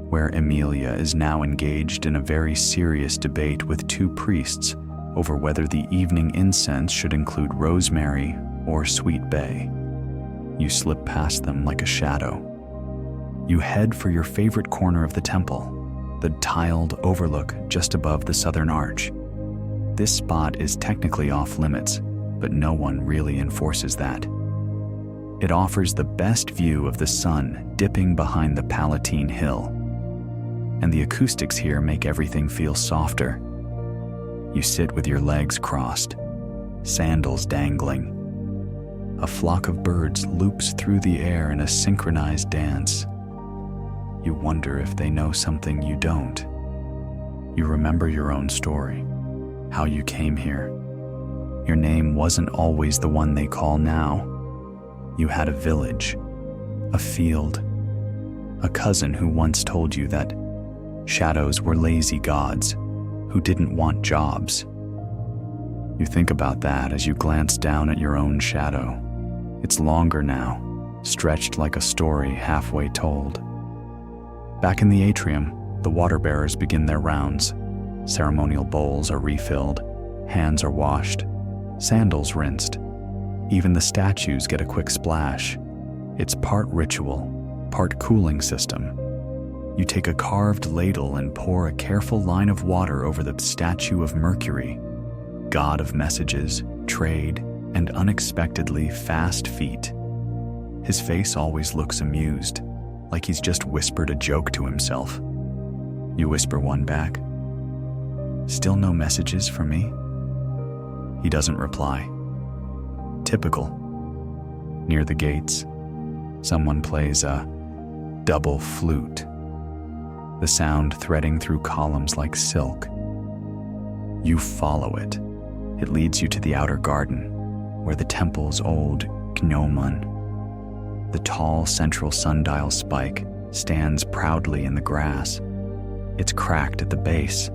where Amelia is now engaged in a very serious debate with two priests over whether the evening incense should include rosemary or sweet bay. You slip past them like a shadow. You head for your favorite corner of the temple, the tiled overlook just above the southern arch. This spot is technically off limits, but no one really enforces that. It offers the best view of the sun dipping behind the Palatine Hill, and the acoustics here make everything feel softer. You sit with your legs crossed, sandals dangling. A flock of birds loops through the air in a synchronized dance. You wonder if they know something you don't. You remember your own story, how you came here. Your name wasn't always the one they call now. You had a village, a field, a cousin who once told you that shadows were lazy gods who didn't want jobs. You think about that as you glance down at your own shadow. It's longer now, stretched like a story halfway told. Back in the atrium, the water bearers begin their rounds. Ceremonial bowls are refilled, hands are washed, sandals rinsed. Even the statues get a quick splash. It's part ritual, part cooling system. You take a carved ladle and pour a careful line of water over the statue of Mercury, god of messages, trade, and unexpectedly fast feet. His face always looks amused, like he's just whispered a joke to himself. You whisper one back. Still no messages for me? He doesn't reply. Typical. Near the gates, someone plays a double flute, the sound threading through columns like silk. You follow it. It leads you to the outer garden, where the temple's old gnomon, the tall central sundial spike, stands proudly in the grass. It's cracked at the base.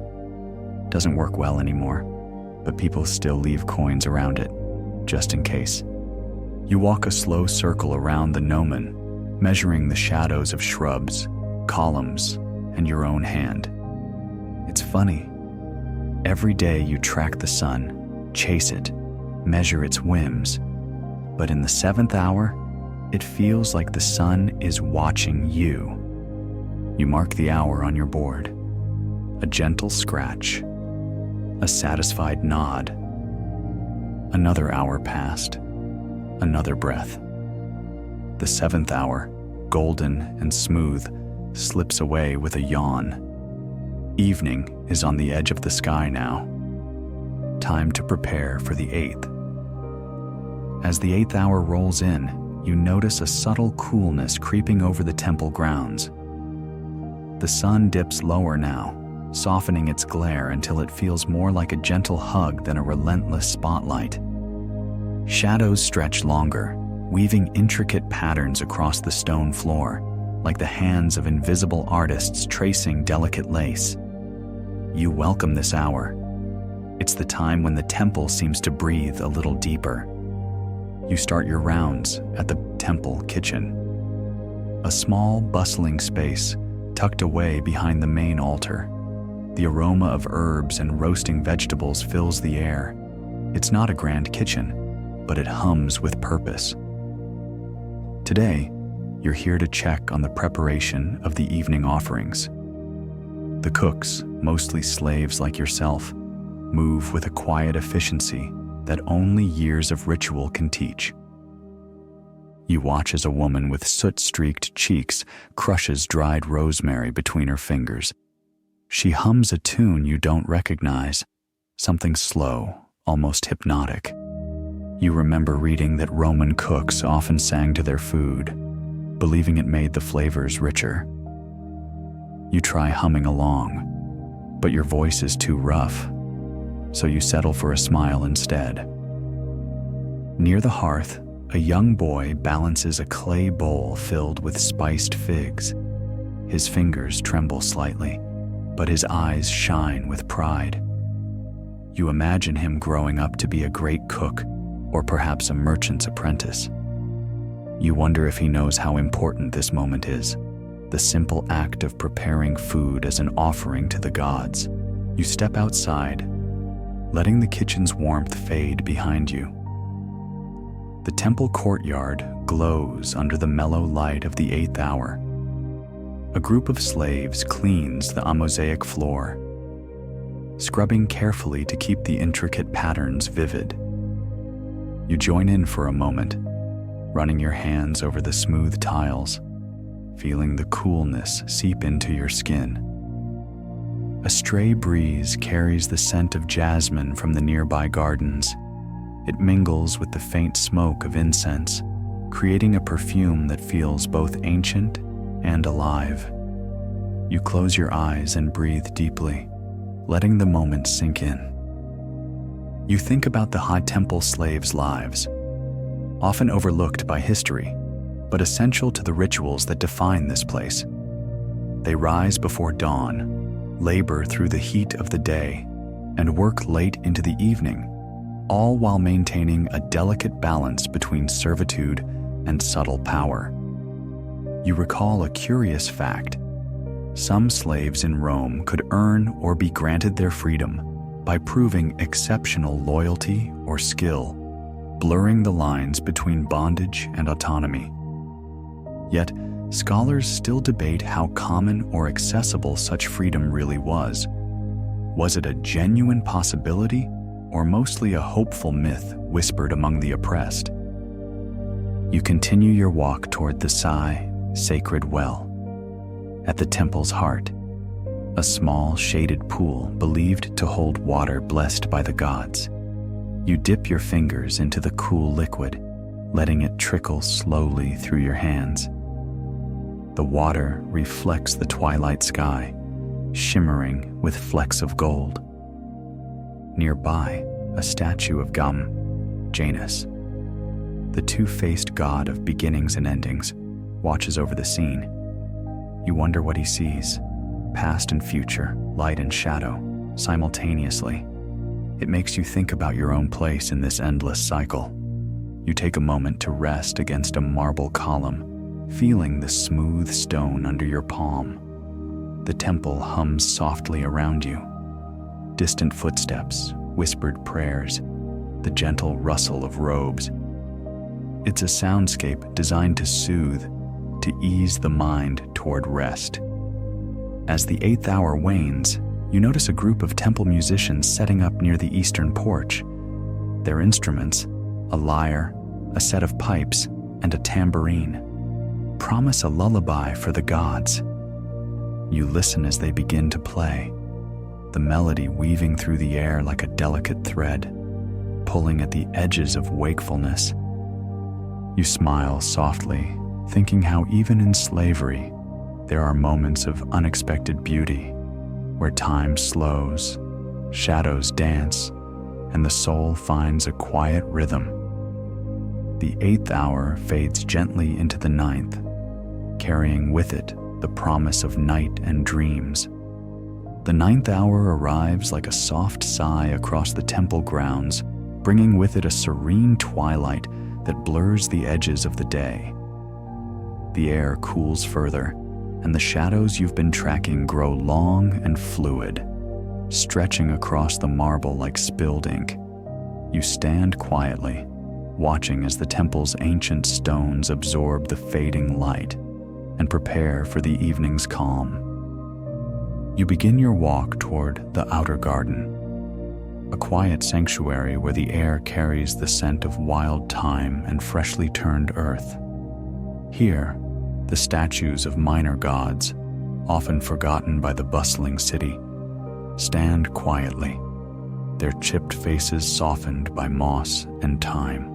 Doesn't work well anymore, but people still leave coins around it, just in case. You walk a slow circle around the gnomon, measuring the shadows of shrubs, columns, and your own hand. It's funny. Every day you track the sun, chase it, measure its whims, but in the 7th hour, it feels like the sun is watching you. You mark the hour on your board. A gentle scratch, a satisfied nod. Another hour passed, another breath. The 7th hour, golden and smooth, slips away with a yawn. Evening is on the edge of the sky now. Time to prepare for the 8th. As the 8th hour rolls in, you notice a subtle coolness creeping over the temple grounds. The sun dips lower now, softening its glare until it feels more like a gentle hug than a relentless spotlight. Shadows stretch longer, weaving intricate patterns across the stone floor, like the hands of invisible artists tracing delicate lace. You welcome this hour. It's the time when the temple seems to breathe a little deeper. You start your rounds at the temple kitchen. A small, bustling space tucked away behind the main altar. The aroma of herbs and roasting vegetables fills the air. It's not a grand kitchen, but it hums with purpose. Today, you're here to check on the preparation of the evening offerings. The cooks, mostly slaves like yourself, move with a quiet efficiency that only years of ritual can teach. You watch as a woman with soot-streaked cheeks crushes dried rosemary between her fingers. She hums a tune you don't recognize, something slow, almost hypnotic. You remember reading that Roman cooks often sang to their food, believing it made the flavors richer. You try humming along, but your voice is too rough, so you settle for a smile instead. Near the hearth, a young boy balances a clay bowl filled with spiced figs. His fingers tremble slightly, but his eyes shine with pride. You imagine him growing up to be a great cook, or perhaps a merchant's apprentice. You wonder if he knows how important this moment is, the simple act of preparing food as an offering to the gods. You step outside, letting the kitchen's warmth fade behind you. The temple courtyard glows under the mellow light of the 8th hour. A group of slaves cleans the mosaic floor, scrubbing carefully to keep the intricate patterns vivid. You join in for a moment, running your hands over the smooth tiles, feeling the coolness seep into your skin. A stray breeze carries the scent of jasmine from the nearby gardens. It mingles with the faint smoke of incense, creating a perfume that feels both ancient and alive. You close your eyes and breathe deeply, letting the moment sink in. You think about the high temple slaves' lives, often overlooked by history, but essential to the rituals that define this place. They rise before dawn, labor through the heat of the day, and work late into the evening, all while maintaining a delicate balance between servitude and subtle power. You recall a curious fact. Some slaves in Rome could earn or be granted their freedom by proving exceptional loyalty or skill, blurring the lines between bondage and autonomy. Yet, scholars still debate how common or accessible such freedom really was. Was it a genuine possibility, or mostly a hopeful myth whispered among the oppressed? You continue your walk toward the sacred well. At the temple's heart, a small shaded pool believed to hold water blessed by the gods. You dip your fingers into the cool liquid, letting it trickle slowly through your hands. The water reflects the twilight sky, shimmering with flecks of gold. Nearby, a statue of Janus, the two-faced god of beginnings and endings, watches over the scene. You wonder what he sees, past and future, light and shadow, simultaneously. It makes you think about your own place in this endless cycle. You take a moment to rest against a marble column, feeling the smooth stone under your palm. The temple hums softly around you. Distant footsteps, whispered prayers, the gentle rustle of robes. It's a soundscape designed to soothe, to ease the mind toward rest. As the 8th hour wanes, you notice a group of temple musicians setting up near the eastern porch. Their instruments, a lyre, a set of pipes, and a tambourine, promise a lullaby for the gods. You listen as they begin to play, the melody weaving through the air like a delicate thread, pulling at the edges of wakefulness. You smile softly, thinking how even in slavery, there are moments of unexpected beauty, where time slows, shadows dance, and the soul finds a quiet rhythm. The 8th hour fades gently into the 9th, carrying with it the promise of night and dreams. The 9th hour arrives like a soft sigh across the temple grounds, bringing with it a serene twilight that blurs the edges of the day. The air cools further, and the shadows you've been tracking grow long and fluid, stretching across the marble like spilled ink. You stand quietly, watching as the temple's ancient stones absorb the fading light and prepare for the evening's calm. You begin your walk toward the outer garden, a quiet sanctuary where the air carries the scent of wild thyme and freshly turned earth. Here, the statues of minor gods, often forgotten by the bustling city, stand quietly, their chipped faces softened by moss and time.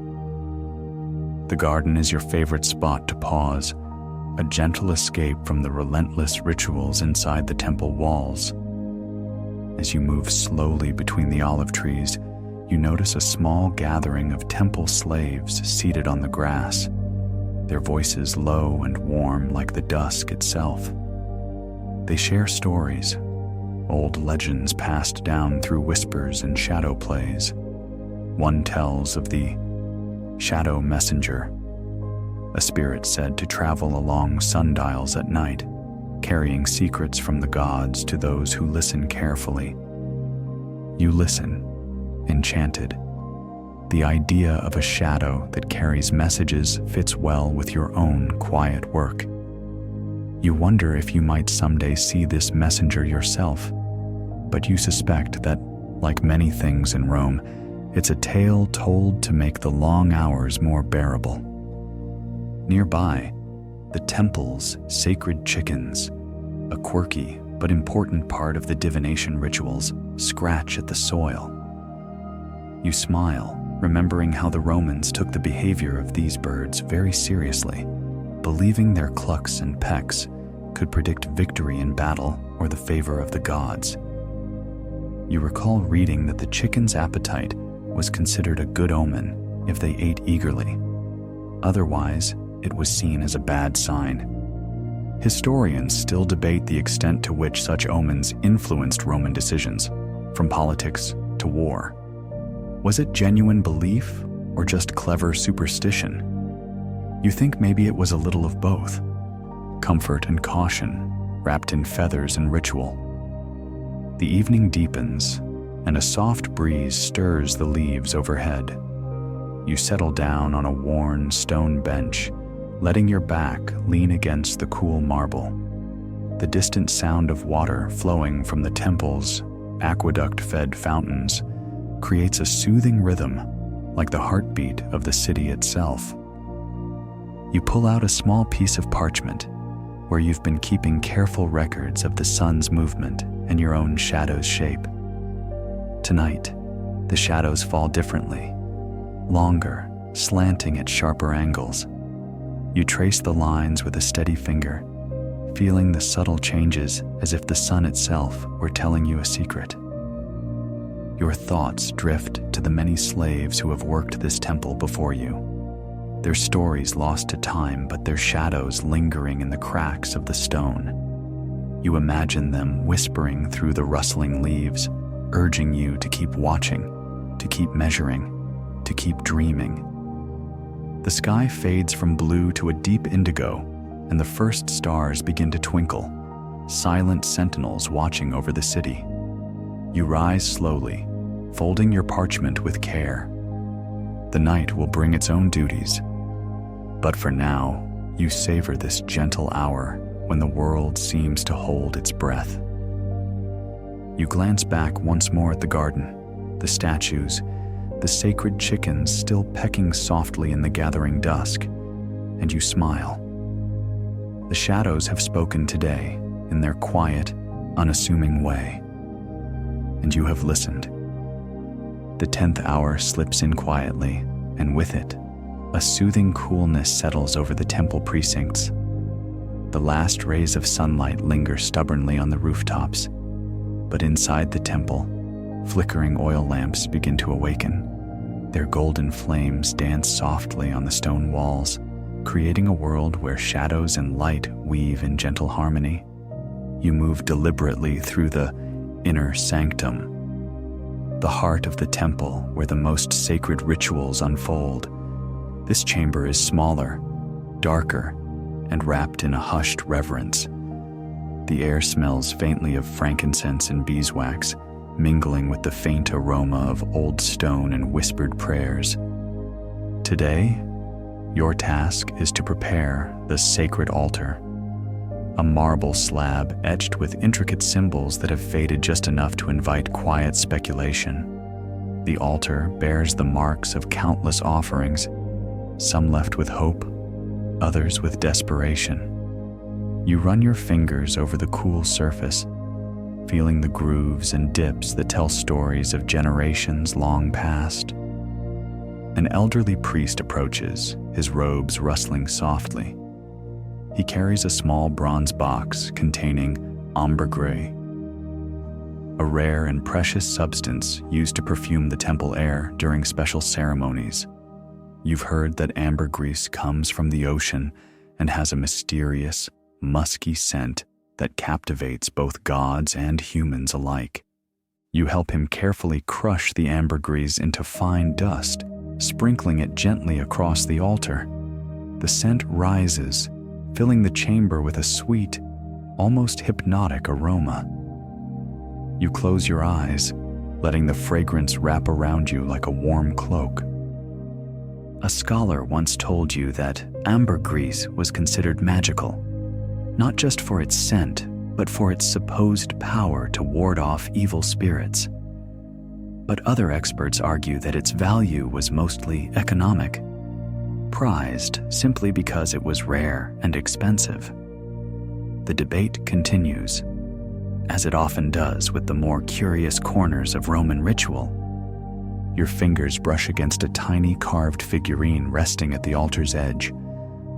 The garden is your favorite spot to pause, a gentle escape from the relentless rituals inside the temple walls. As you move slowly between the olive trees, you notice a small gathering of temple slaves seated on the grass, their voices low and warm like the dusk itself. They share stories, old legends passed down through whispers and shadow plays. One tells of the shadow messenger, a spirit said to travel along sundials at night, carrying secrets from the gods to those who listen carefully. You listen, enchanted. The idea of a shadow that carries messages fits well with your own quiet work. You wonder if you might someday see this messenger yourself, but you suspect that, like many things in Rome, it's a tale told to make the long hours more bearable. Nearby, the temple's sacred chickens, a quirky but important part of the divination rituals, scratch at the soil. You smile, remembering how the Romans took the behavior of these birds very seriously, believing their clucks and pecks could predict victory in battle or the favor of the gods. You recall reading that the chicken's appetite was considered a good omen if they ate eagerly. Otherwise, it was seen as a bad sign. Historians still debate the extent to which such omens influenced Roman decisions, from politics to war. Was it genuine belief or just clever superstition? You think maybe it was a little of both, comfort and caution, wrapped in feathers and ritual. The evening deepens, and a soft breeze stirs the leaves overhead. You settle down on a worn stone bench, letting your back lean against the cool marble. The distant sound of water flowing from the temple's aqueduct-fed fountains creates a soothing rhythm, like the heartbeat of the city itself. You pull out a small piece of parchment, where you've been keeping careful records of the sun's movement and your own shadow's shape. Tonight, the shadows fall differently, longer, slanting at sharper angles. You trace the lines with a steady finger, feeling the subtle changes as if the sun itself were telling you a secret. Your thoughts drift to the many slaves who have worked this temple before you, their stories lost to time but their shadows lingering in the cracks of the stone. You imagine them whispering through the rustling leaves, urging you to keep watching, to keep measuring, to keep dreaming. The sky fades from blue to a deep indigo, and the first stars begin to twinkle, silent sentinels watching over the city. You rise slowly, folding your parchment with care. The night will bring its own duties, but for now, you savor this gentle hour when the world seems to hold its breath. You glance back once more at the garden, the statues, the sacred chickens still pecking softly in the gathering dusk, and you smile. The shadows have spoken today in their quiet, unassuming way, and you have listened. The 10th hour slips in quietly, and with it, a soothing coolness settles over the temple precincts. The last rays of sunlight linger stubbornly on the rooftops, but inside the temple, flickering oil lamps begin to awaken. Their golden flames dance softly on the stone walls, creating a world where shadows and light weave in gentle harmony. You move deliberately through the inner sanctum, the heart of the temple where the most sacred rituals unfold. This chamber is smaller, darker, and wrapped in a hushed reverence. The air smells faintly of frankincense and beeswax, mingling with the faint aroma of old stone and whispered prayers. Today, your task is to prepare the sacred altar, a marble slab etched with intricate symbols that have faded just enough to invite quiet speculation. The altar bears the marks of countless offerings, some left with hope, others with desperation. You run your fingers over the cool surface, feeling the grooves and dips that tell stories of generations long past. An elderly priest approaches, his robes rustling softly. He carries a small bronze box containing ambergris, a rare and precious substance used to perfume the temple air during special ceremonies. You've heard that ambergris comes from the ocean and has a mysterious, musky scent that captivates both gods and humans alike. You help him carefully crush the ambergris into fine dust, sprinkling it gently across the altar. The scent rises, filling the chamber with a sweet, almost hypnotic aroma. You close your eyes, letting the fragrance wrap around you like a warm cloak. A scholar once told you that ambergris was considered magical, not just for its scent, but for its supposed power to ward off evil spirits. But other experts argue that its value was mostly economic, prized simply because it was rare and expensive. The debate continues, as it often does with the more curious corners of Roman ritual. Your fingers brush against a tiny carved figurine resting at the altar's edge,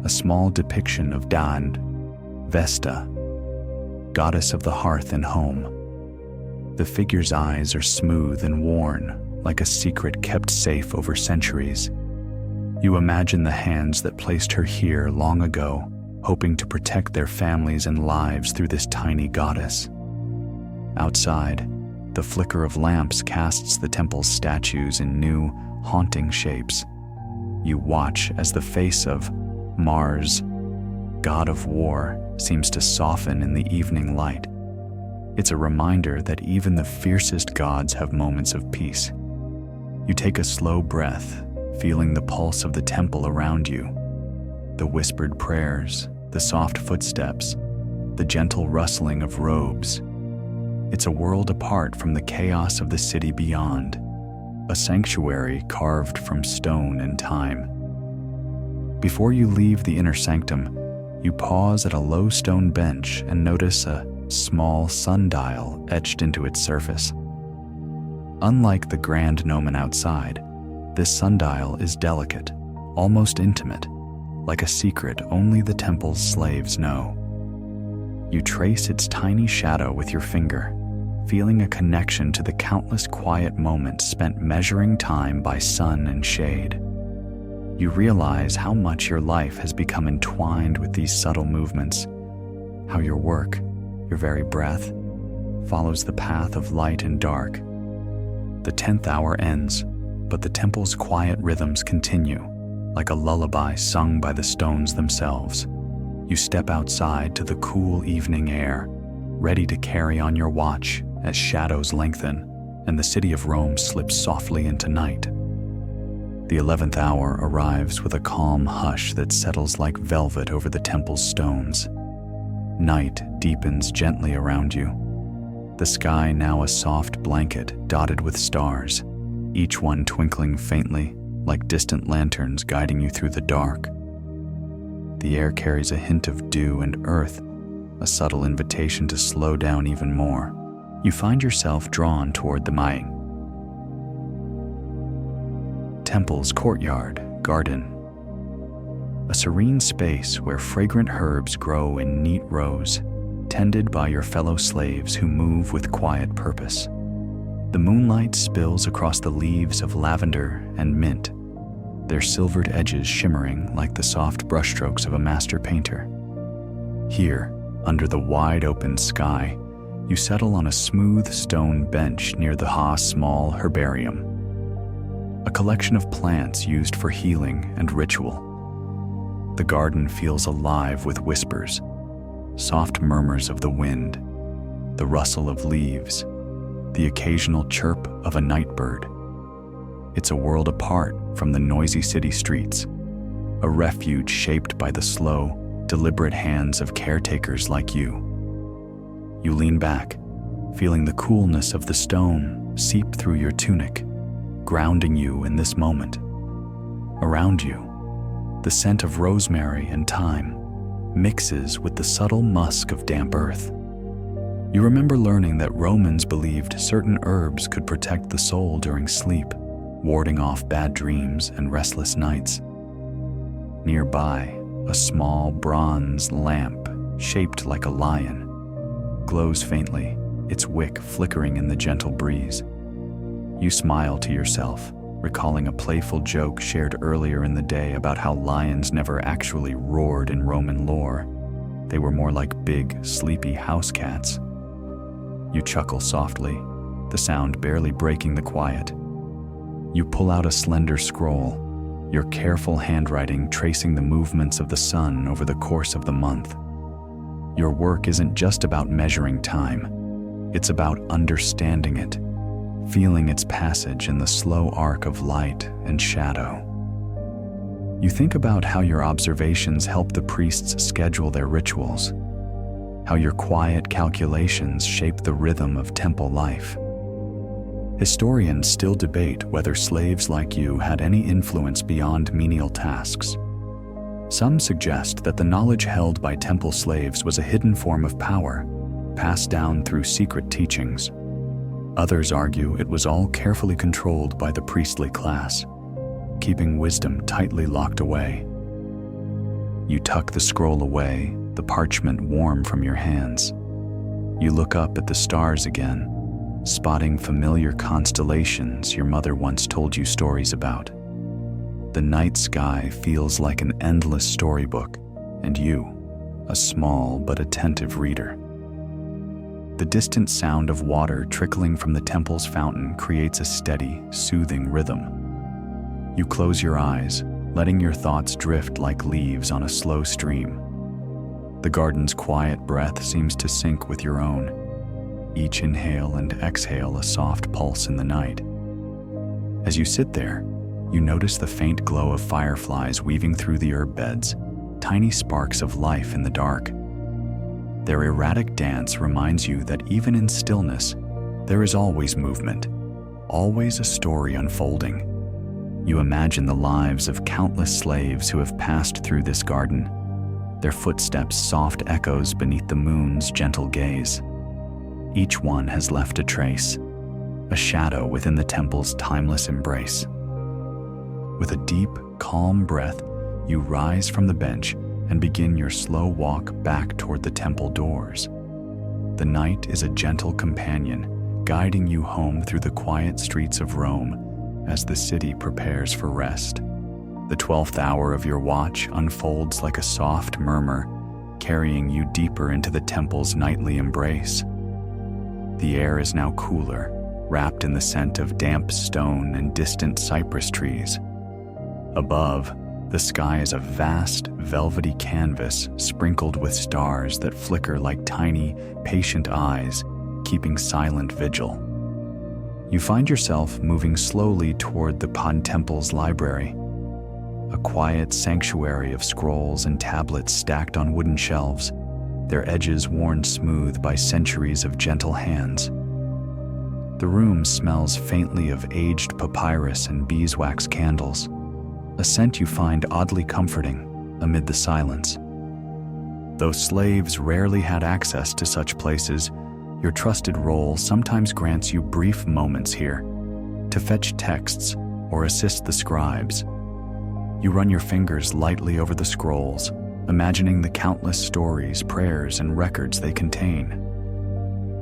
a small depiction of Dian, Vesta, goddess of the hearth and home. The figure's eyes are smooth and worn, like a secret kept safe over centuries. You imagine the hands that placed her here long ago, hoping to protect their families and lives through this tiny goddess. Outside, the flicker of lamps casts the temple's statues in new, haunting shapes. You watch as the face of Mars, god of war, seems to soften in the evening light. It's a reminder that even the fiercest gods have moments of peace. You take a slow breath, feeling the pulse of the temple around you. The whispered prayers, the soft footsteps, the gentle rustling of robes. It's a world apart from the chaos of the city beyond, a sanctuary carved from stone and time. Before you leave the inner sanctum, you pause at a low stone bench and notice a small sundial etched into its surface. Unlike the grand gnomon outside, this sundial is delicate, almost intimate, like a secret only the temple's slaves know. You trace its tiny shadow with your finger, feeling a connection to the countless quiet moments spent measuring time by sun and shade. You realize how much your life has become entwined with these subtle movements, how your work, your very breath, follows the path of light and dark. The 10th hour ends, but the temple's quiet rhythms continue, like a lullaby sung by the stones themselves. You step outside to the cool evening air, ready to carry on your watch as shadows lengthen and the city of Rome slips softly into night. The 11th hour arrives with a calm hush that settles like velvet over the temple's stones. Night deepens gently around you, the sky now a soft blanket dotted with stars, each one twinkling faintly like distant lanterns guiding you through the dark. The air carries a hint of dew and earth, a subtle invitation to slow down even more. You find yourself drawn toward the Maing temple's courtyard, garden, a serene space where fragrant herbs grow in neat rows, tended by your fellow slaves who move with quiet purpose. The moonlight spills across the leaves of lavender and mint, their silvered edges shimmering like the soft brushstrokes of a master painter. Here, under the wide-open sky, you settle on a smooth stone bench near the small herbarium, a collection of plants used for healing and ritual. The garden feels alive with whispers, soft murmurs of the wind, the rustle of leaves, the occasional chirp of a nightbird. It's a world apart from the noisy city streets, a refuge shaped by the slow, deliberate hands of caretakers like you. You lean back, feeling the coolness of the stone seep through your tunic, grounding you in this moment. Around you, the scent of rosemary and thyme mixes with the subtle musk of damp earth. You remember learning that Romans believed certain herbs could protect the soul during sleep, warding off bad dreams and restless nights. Nearby, a small bronze lamp shaped like a lion glows faintly, its wick flickering in the gentle breeze. You smile to yourself, recalling a playful joke shared earlier in the day about how lions never actually roared in Roman lore. They were more like big, sleepy house cats. You chuckle softly, the sound barely breaking the quiet. You pull out a slender scroll, your careful handwriting tracing the movements of the sun over the course of the month. Your work isn't just about measuring time, it's about understanding it, feeling its passage in the slow arc of light and shadow. You think about how your observations help the priests schedule their rituals, how your quiet calculations shape the rhythm of temple life. Historians still debate whether slaves like you had any influence beyond menial tasks. Some suggest that the knowledge held by temple slaves was a hidden form of power, passed down through secret teachings. Others argue it was all carefully controlled by the priestly class, keeping wisdom tightly locked away. You tuck the scroll away, the parchment warm from your hands. You look up at the stars again, spotting familiar constellations your mother once told you stories about. The night sky feels like an endless storybook, and you, a small but attentive reader. The distant sound of water trickling from the temple's fountain creates a steady, soothing rhythm. You close your eyes, letting your thoughts drift like leaves on a slow stream. The garden's quiet breath seems to sync with your own, each inhale and exhale a soft pulse in the night. As you sit there, you notice the faint glow of fireflies weaving through the herb beds, tiny sparks of life in the dark. Their erratic dance reminds you that even in stillness, there is always movement, always a story unfolding. You imagine the lives of countless slaves who have passed through this garden, their footsteps soft echoes beneath the moon's gentle gaze. Each one has left a a shadow within the temple's timeless embrace. With a deep, calm breath, you rise from the bench and begin your slow walk back toward the temple doors. The night is a gentle companion, guiding you home through the quiet streets of Rome as the city prepares for rest. The 12th hour of your watch unfolds like a soft murmur, carrying you deeper into the temple's nightly embrace. The air is now cooler, wrapped in the scent of damp stone and distant cypress trees. Above, the sky is a vast, velvety canvas sprinkled with stars that flicker like tiny, patient eyes, keeping silent vigil. You find yourself moving slowly toward the Pan Temple's library, a quiet sanctuary of scrolls and tablets stacked on wooden shelves, their edges worn smooth by centuries of gentle hands. The room smells faintly of aged papyrus and beeswax candles, a scent you find oddly comforting amid the silence. Though slaves rarely had access to such places, your trusted role sometimes grants you brief moments here to fetch texts or assist the scribes. You run your fingers lightly over the scrolls, imagining the countless stories, prayers, and records they contain.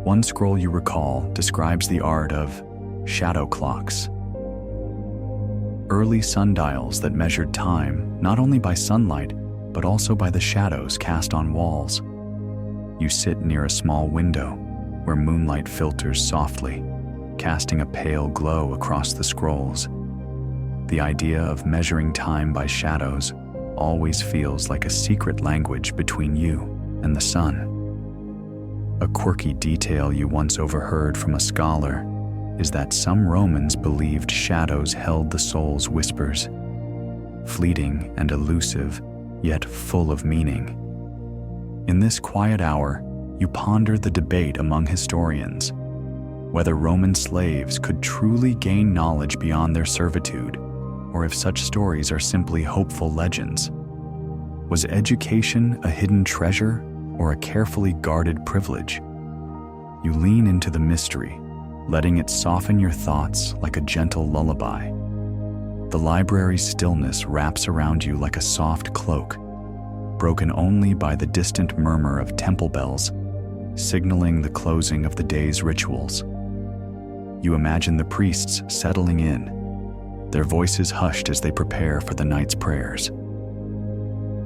One scroll you recall describes the art of shadow clocks, early sundials that measured time not only by sunlight, but also by the shadows cast on walls. You sit near a small window where moonlight filters softly, casting a pale glow across the scrolls. The idea of measuring time by shadows always feels like a secret language between you and the sun. A quirky detail you once overheard from a scholar is that some Romans believed shadows held the soul's whispers, fleeting and elusive, yet full of meaning. In this quiet hour, you ponder the debate among historians, whether Roman slaves could truly gain knowledge beyond their servitude, or if such stories are simply hopeful legends. Was education a hidden treasure or a carefully guarded privilege? You lean into the mystery, letting it soften your thoughts like a gentle lullaby. The library's stillness wraps around you like a soft cloak, broken only by the distant murmur of temple bells, signaling the closing of the day's rituals. You imagine the priests settling in, their voices hushed as they prepare for the night's prayers.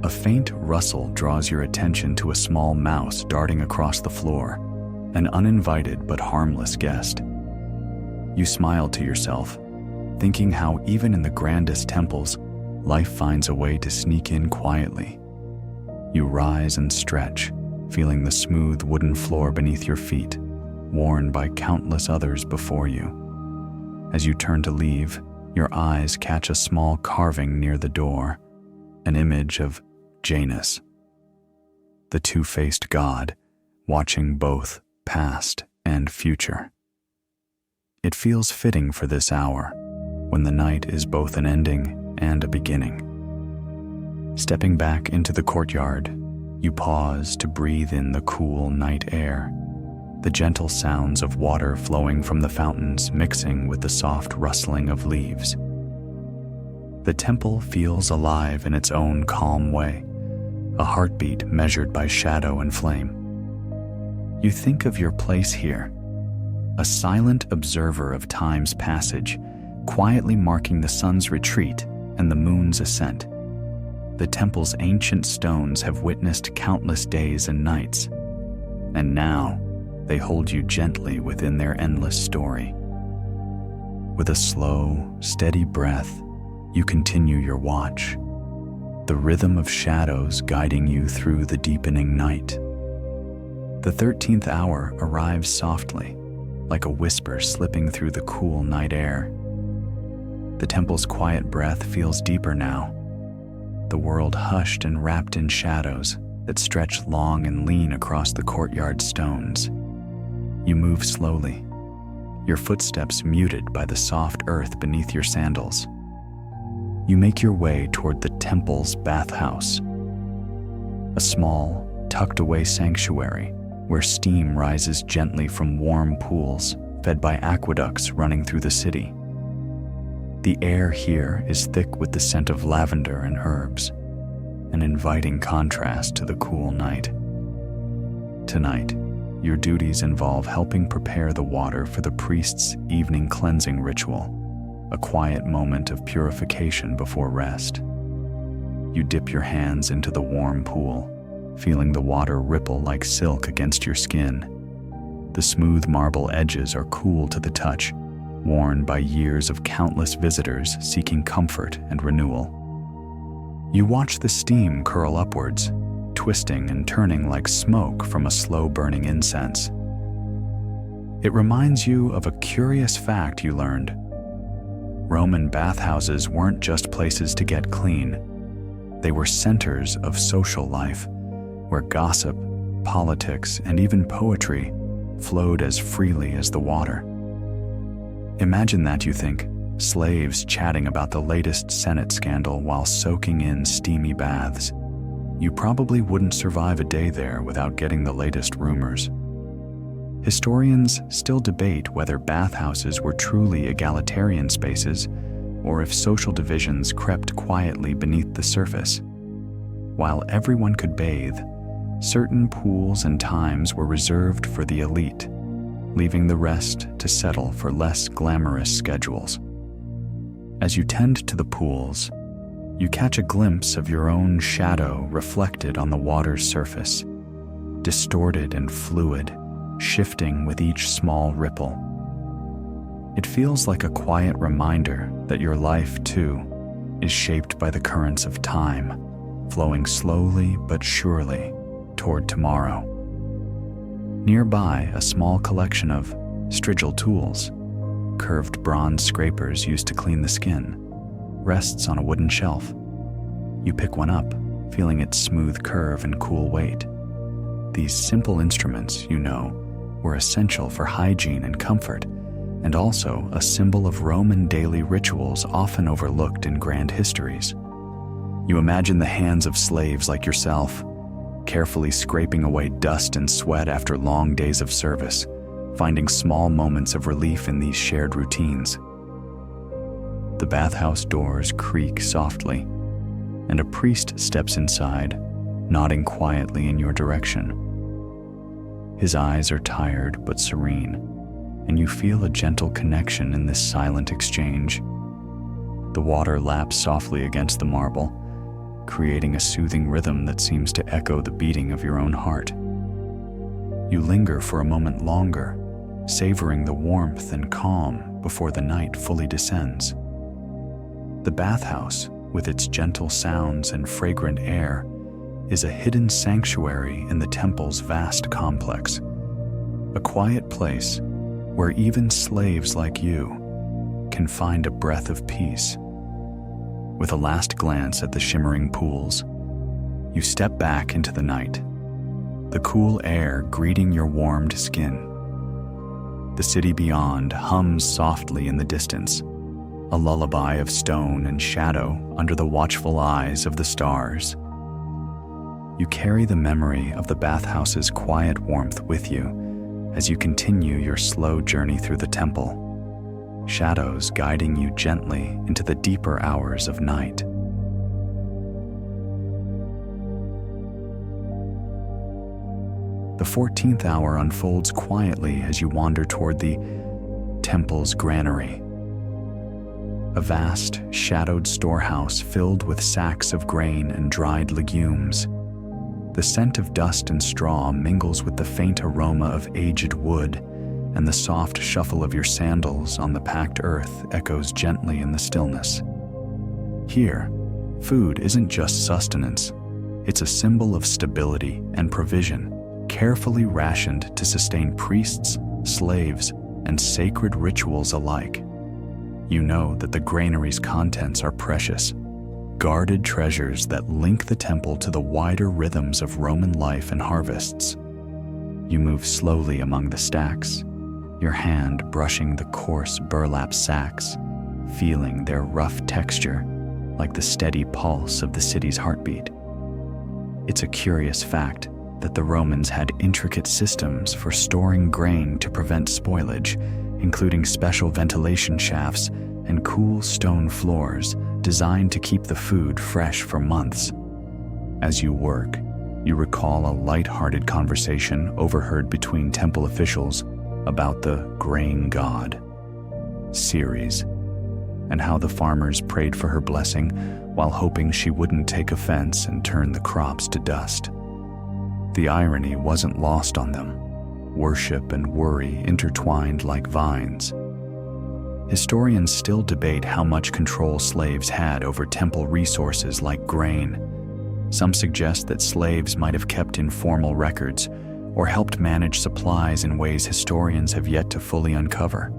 A faint rustle draws your attention to a small mouse darting across the floor, an uninvited but harmless guest. You smile to yourself, thinking how even in the grandest temples, life finds a way to sneak in quietly. You rise and stretch, feeling the smooth wooden floor beneath your feet, worn by countless others before you. As you turn to leave, your eyes catch a small carving near the door, an image of Janus, the two-faced god, watching both past and future. It feels fitting for this hour, when the night is both an ending and a beginning. Stepping back into the courtyard, you pause to breathe in the cool night air, the gentle sounds of water flowing from the fountains mixing with the soft rustling of leaves. The temple feels alive in its own calm way, a heartbeat measured by shadow and flame. You think of your place here, a silent observer of time's passage, quietly marking the sun's retreat and the moon's ascent. The temple's ancient stones have witnessed countless days and nights, and now they hold you gently within their endless story. With a slow, steady breath, you continue your watch, the rhythm of shadows guiding you through the deepening night. The 13th hour arrives softly, like a whisper slipping through the cool night air. The temple's quiet breath feels deeper now, the world hushed and wrapped in shadows that stretch long and lean across the courtyard stones. You move slowly, your footsteps muted by the soft earth beneath your sandals. You make your way toward the temple's bathhouse, a small, tucked-away sanctuary where steam rises gently from warm pools fed by aqueducts running through the city. The air here is thick with the scent of lavender and herbs, an inviting contrast to the cool night. Tonight, your duties involve helping prepare the water for the priest's evening cleansing ritual, a quiet moment of purification before rest. You dip your hands into the warm pool, feeling the water ripple like silk against your skin. The smooth marble edges are cool to the touch, worn by years of countless visitors seeking comfort and renewal. You watch the steam curl upwards, twisting and turning like smoke from a slow-burning incense. It reminds you of a curious fact you learned. Roman bathhouses weren't just places to get clean. They were centers of social life, where gossip, politics, and even poetry flowed as freely as the water. Imagine that, you think, slaves chatting about the latest Senate scandal while soaking in steamy baths. You probably wouldn't survive a day there without getting the latest rumors. Historians still debate whether bathhouses were truly egalitarian spaces or if social divisions crept quietly beneath the surface. While everyone could bathe, certain pools and times were reserved for the elite, leaving the rest to settle for less glamorous schedules. As you tend to the pools, you catch a glimpse of your own shadow reflected on the water's surface, distorted and fluid, shifting with each small ripple. It feels like a quiet reminder that your life, too, is shaped by the currents of time, flowing slowly but surely toward tomorrow. Nearby, a small collection of strigil tools, curved bronze scrapers used to clean the skin, rests on a wooden shelf. You pick one up, feeling its smooth curve and cool weight. These simple instruments, you know, were essential for hygiene and comfort, and also a symbol of Roman daily rituals often overlooked in grand histories. You imagine the hands of slaves like yourself, carefully scraping away dust and sweat after long days of service, finding small moments of relief in these shared routines. The bathhouse doors creak softly, and a priest steps inside, nodding quietly in your direction. His eyes are tired but serene, and you feel a gentle connection in this silent exchange. The water laps softly against the marble, creating a soothing rhythm that seems to echo the beating of your own heart. You linger for a moment longer, savoring the warmth and calm before the night fully descends. The bathhouse, with its gentle sounds and fragrant air, is a hidden sanctuary in the temple's vast complex, a quiet place where even slaves like you can find a breath of peace. With a last glance at the shimmering pools, you step back into the night, the cool air greeting your warmed skin. The city beyond hums softly in the distance, a lullaby of stone and shadow under the watchful eyes of the stars. You carry the memory of the bathhouse's quiet warmth with you as you continue your slow journey through the temple, shadows guiding you gently into the deeper hours of night. The 14th hour unfolds quietly as you wander toward the temple's granary, a vast, shadowed storehouse filled with sacks of grain and dried legumes. The scent of dust and straw mingles with the faint aroma of aged wood, and the soft shuffle of your sandals on the packed earth echoes gently in the stillness. Here, food isn't just sustenance. It's a symbol of stability and provision, carefully rationed to sustain priests, slaves, and sacred rituals alike. You know that the granary's contents are precious, guarded treasures that link the temple to the wider rhythms of Roman life and harvests. You move slowly among the stacks, your hand brushing the coarse burlap sacks, feeling their rough texture like the steady pulse of the city's heartbeat. It's a curious fact that the Romans had intricate systems for storing grain to prevent spoilage, including special ventilation shafts and cool stone floors designed to keep the food fresh for months. As you work, you recall a light-hearted conversation overheard between temple officials about the grain god, Ceres, and how the farmers prayed for her blessing while hoping she wouldn't take offense and turn the crops to dust. The irony wasn't lost on them. Worship and worry intertwined like vines. Historians still debate how much control slaves had over temple resources like grain. Some suggest that slaves might have kept informal records or helped manage supplies in ways historians have yet to fully uncover.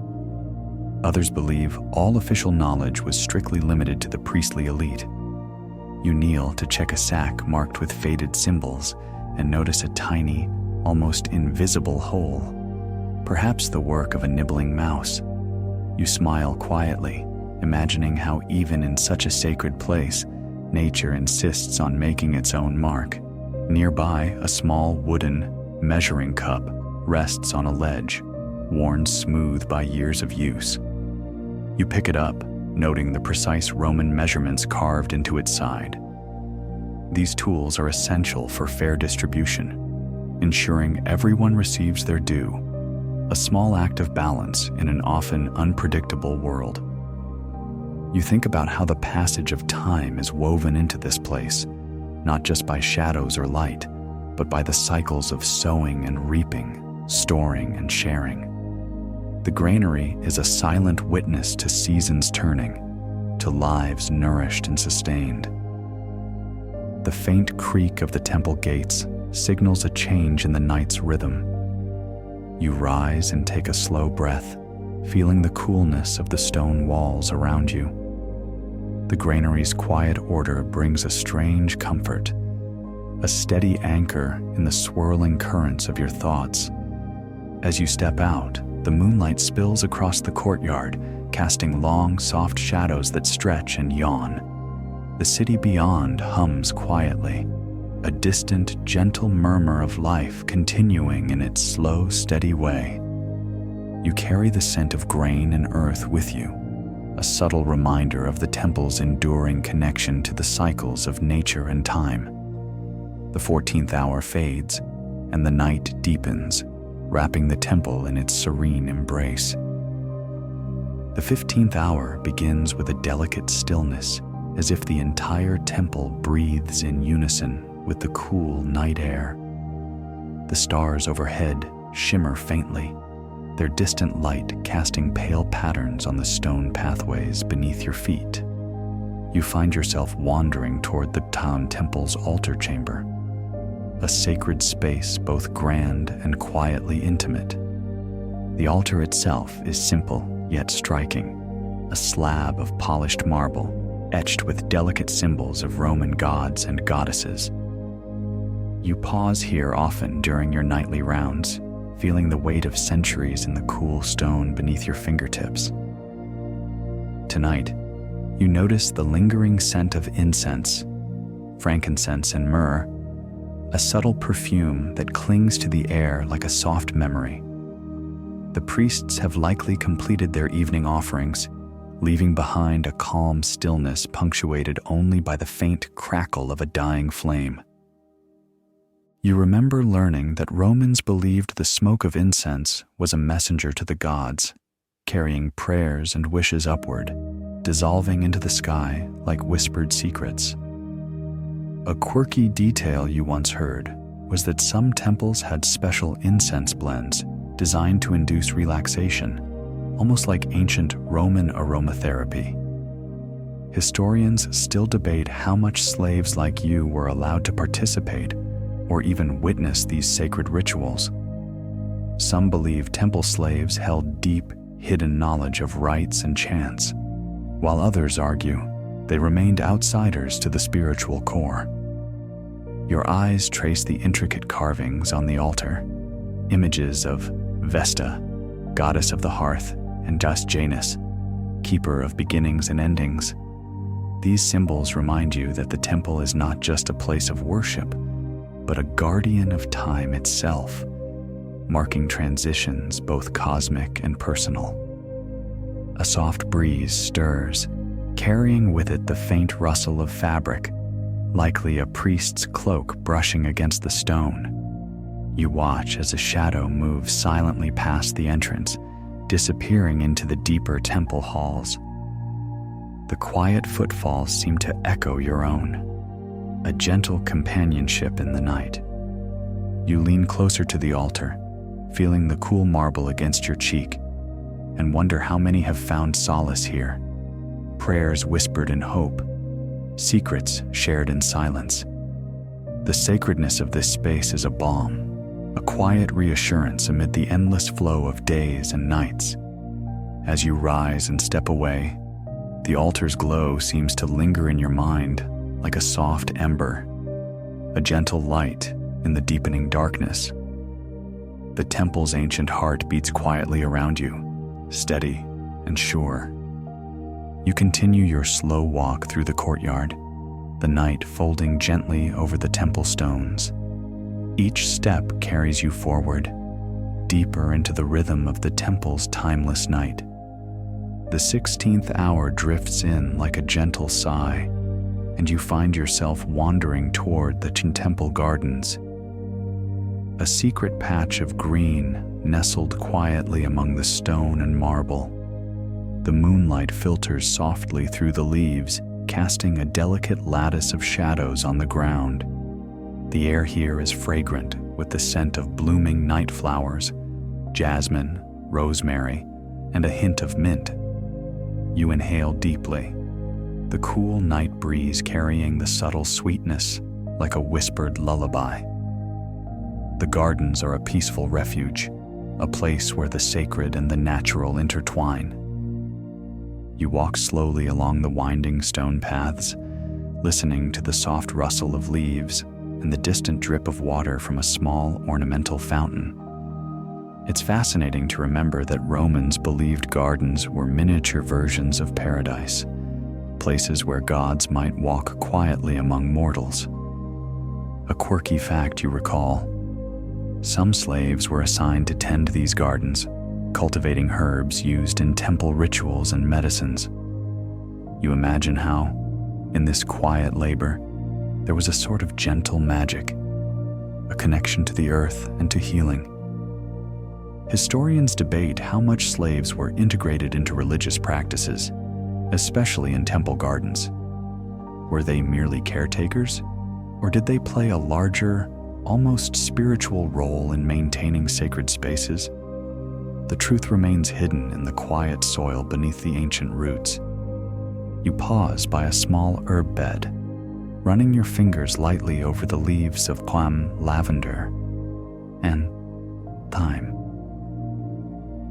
Others believe all official knowledge was strictly limited to the priestly elite. You kneel to check a sack marked with faded symbols and notice a tiny, almost invisible hole, perhaps the work of a nibbling mouse. You smile quietly, imagining how even in such a sacred place, nature insists on making its own mark. Nearby, a small wooden measuring cup rests on a ledge, worn smooth by years of use. You pick it up, noting the precise Roman measurements carved into its side. These tools are essential for fair distribution, ensuring everyone receives their due, a small act of balance in an often unpredictable world. You think about how the passage of time is woven into this place, not just by shadows or light, but by the cycles of sowing and reaping, storing and sharing. The granary is a silent witness to seasons turning, to lives nourished and sustained. The faint creak of the temple gates signals a change in the night's rhythm. You rise and take a slow breath, feeling the coolness of the stone walls around you. The granary's quiet order brings a strange comfort, a steady anchor in the swirling currents of your thoughts. As you step out, the moonlight spills across the courtyard, casting long, soft shadows that stretch and yawn. The city beyond hums quietly, a distant, gentle murmur of life continuing in its slow, steady way. You carry the scent of grain and earth with you, a subtle reminder of the temple's enduring connection to the cycles of nature and time. The 14th hour fades, and the night deepens, wrapping the temple in its serene embrace. The 15th hour begins with a delicate stillness, as if the entire temple breathes in unison with the cool night air. The stars overhead shimmer faintly, their distant light casting pale patterns on the stone pathways beneath your feet. You find yourself wandering toward the town temple's altar chamber, a sacred space both grand and quietly intimate. The altar itself is simple yet striking, a slab of polished marble etched with delicate symbols of Roman gods and goddesses. You pause here often during your nightly rounds, feeling the weight of centuries in the cool stone beneath your fingertips. Tonight, you notice the lingering scent of incense, frankincense and myrrh, a subtle perfume that clings to the air like a soft memory. The priests have likely completed their evening offerings, leaving behind a calm stillness punctuated only by the faint crackle of a dying flame. You remember learning that Romans believed the smoke of incense was a messenger to the gods, carrying prayers and wishes upward, dissolving into the sky like whispered secrets. A quirky detail you once heard was that some temples had special incense blends designed to induce relaxation, almost like ancient Roman aromatherapy. Historians still debate how much slaves like you were allowed to participate or even witness these sacred rituals. Some believe temple slaves held deep, hidden knowledge of rites and chants, while others argue they remained outsiders to the spiritual core. Your eyes trace the intricate carvings on the altar, images of Vesta, goddess of the hearth, and Janus, keeper of beginnings and endings. These symbols remind you that the temple is not just a place of worship, but a guardian of time itself, marking transitions both cosmic and personal. A soft breeze stirs, carrying with it the faint rustle of fabric, likely a priest's cloak brushing against the stone. You watch as a shadow moves silently past the entrance, disappearing into the deeper temple halls. The quiet footfalls seem to echo your own, a gentle companionship in the night. You lean closer to the altar, feeling the cool marble against your cheek, and wonder how many have found solace here. Prayers whispered in hope, secrets shared in silence. The sacredness of this space is a balm, a quiet reassurance amid the endless flow of days and nights. As you rise and step away, the altar's glow seems to linger in your mind like a soft ember, a gentle light in the deepening darkness. The temple's ancient heart beats quietly around you, steady and sure. You continue your slow walk through the courtyard, the night folding gently over the temple stones. Each step carries you forward, deeper into the rhythm of the temple's timeless night. The 16th hour drifts in like a gentle sigh, and you find yourself wandering toward the temple gardens. A secret patch of green nestled quietly among the stone and marble. The moonlight filters softly through the leaves, casting a delicate lattice of shadows on the ground. The air here is fragrant with the scent of blooming night flowers, jasmine, rosemary, and a hint of mint. You inhale deeply, the cool night breeze carrying the subtle sweetness like a whispered lullaby. The gardens are a peaceful refuge, a place where the sacred and the natural intertwine. You walk slowly along the winding stone paths, listening to the soft rustle of leaves and the distant drip of water from a small ornamental fountain. It's fascinating to remember that Romans believed gardens were miniature versions of paradise, places where gods might walk quietly among mortals. A quirky fact you recall: some slaves were assigned to tend these gardens, cultivating herbs used in temple rituals and medicines. You imagine how, in this quiet labor, there was a sort of gentle magic, a connection to the earth and to healing. Historians debate how much slaves were integrated into religious practices, especially in temple gardens. Were they merely caretakers, or did they play a larger, almost spiritual role in maintaining sacred spaces? The truth remains hidden in the quiet soil beneath the ancient roots. You pause by a small herb bed, running your fingers lightly over the leaves of lavender, and thyme.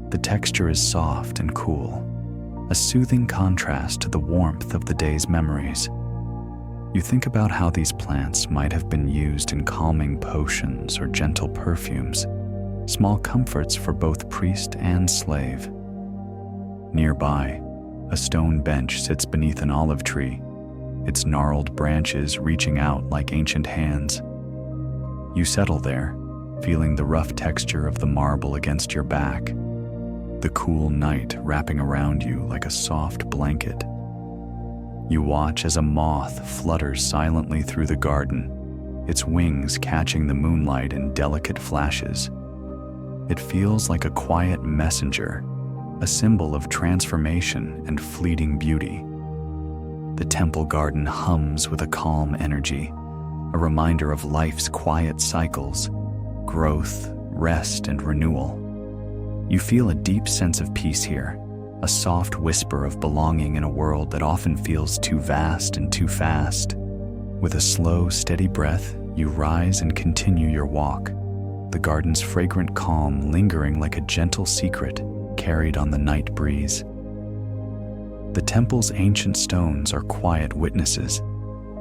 The texture is soft and cool, a soothing contrast to the warmth of the day's memories. You think about how these plants might have been used in calming potions or gentle perfumes, small comforts for both priest and slave. Nearby, a stone bench sits beneath an olive tree, its gnarled branches reaching out like ancient hands. You settle there, feeling the rough texture of the marble against your back, the cool night wrapping around you like a soft blanket. You watch as a moth flutters silently through the garden, its wings catching the moonlight in delicate flashes. It feels like a quiet messenger, a symbol of transformation and fleeting beauty. The temple garden hums with a calm energy, a reminder of life's quiet cycles, growth, rest, and renewal. You feel a deep sense of peace here, a soft whisper of belonging in a world that often feels too vast and too fast. With a slow, steady breath, you rise and continue your walk, the garden's fragrant calm lingering like a gentle secret carried on the night breeze. The temple's ancient stones are quiet witnesses,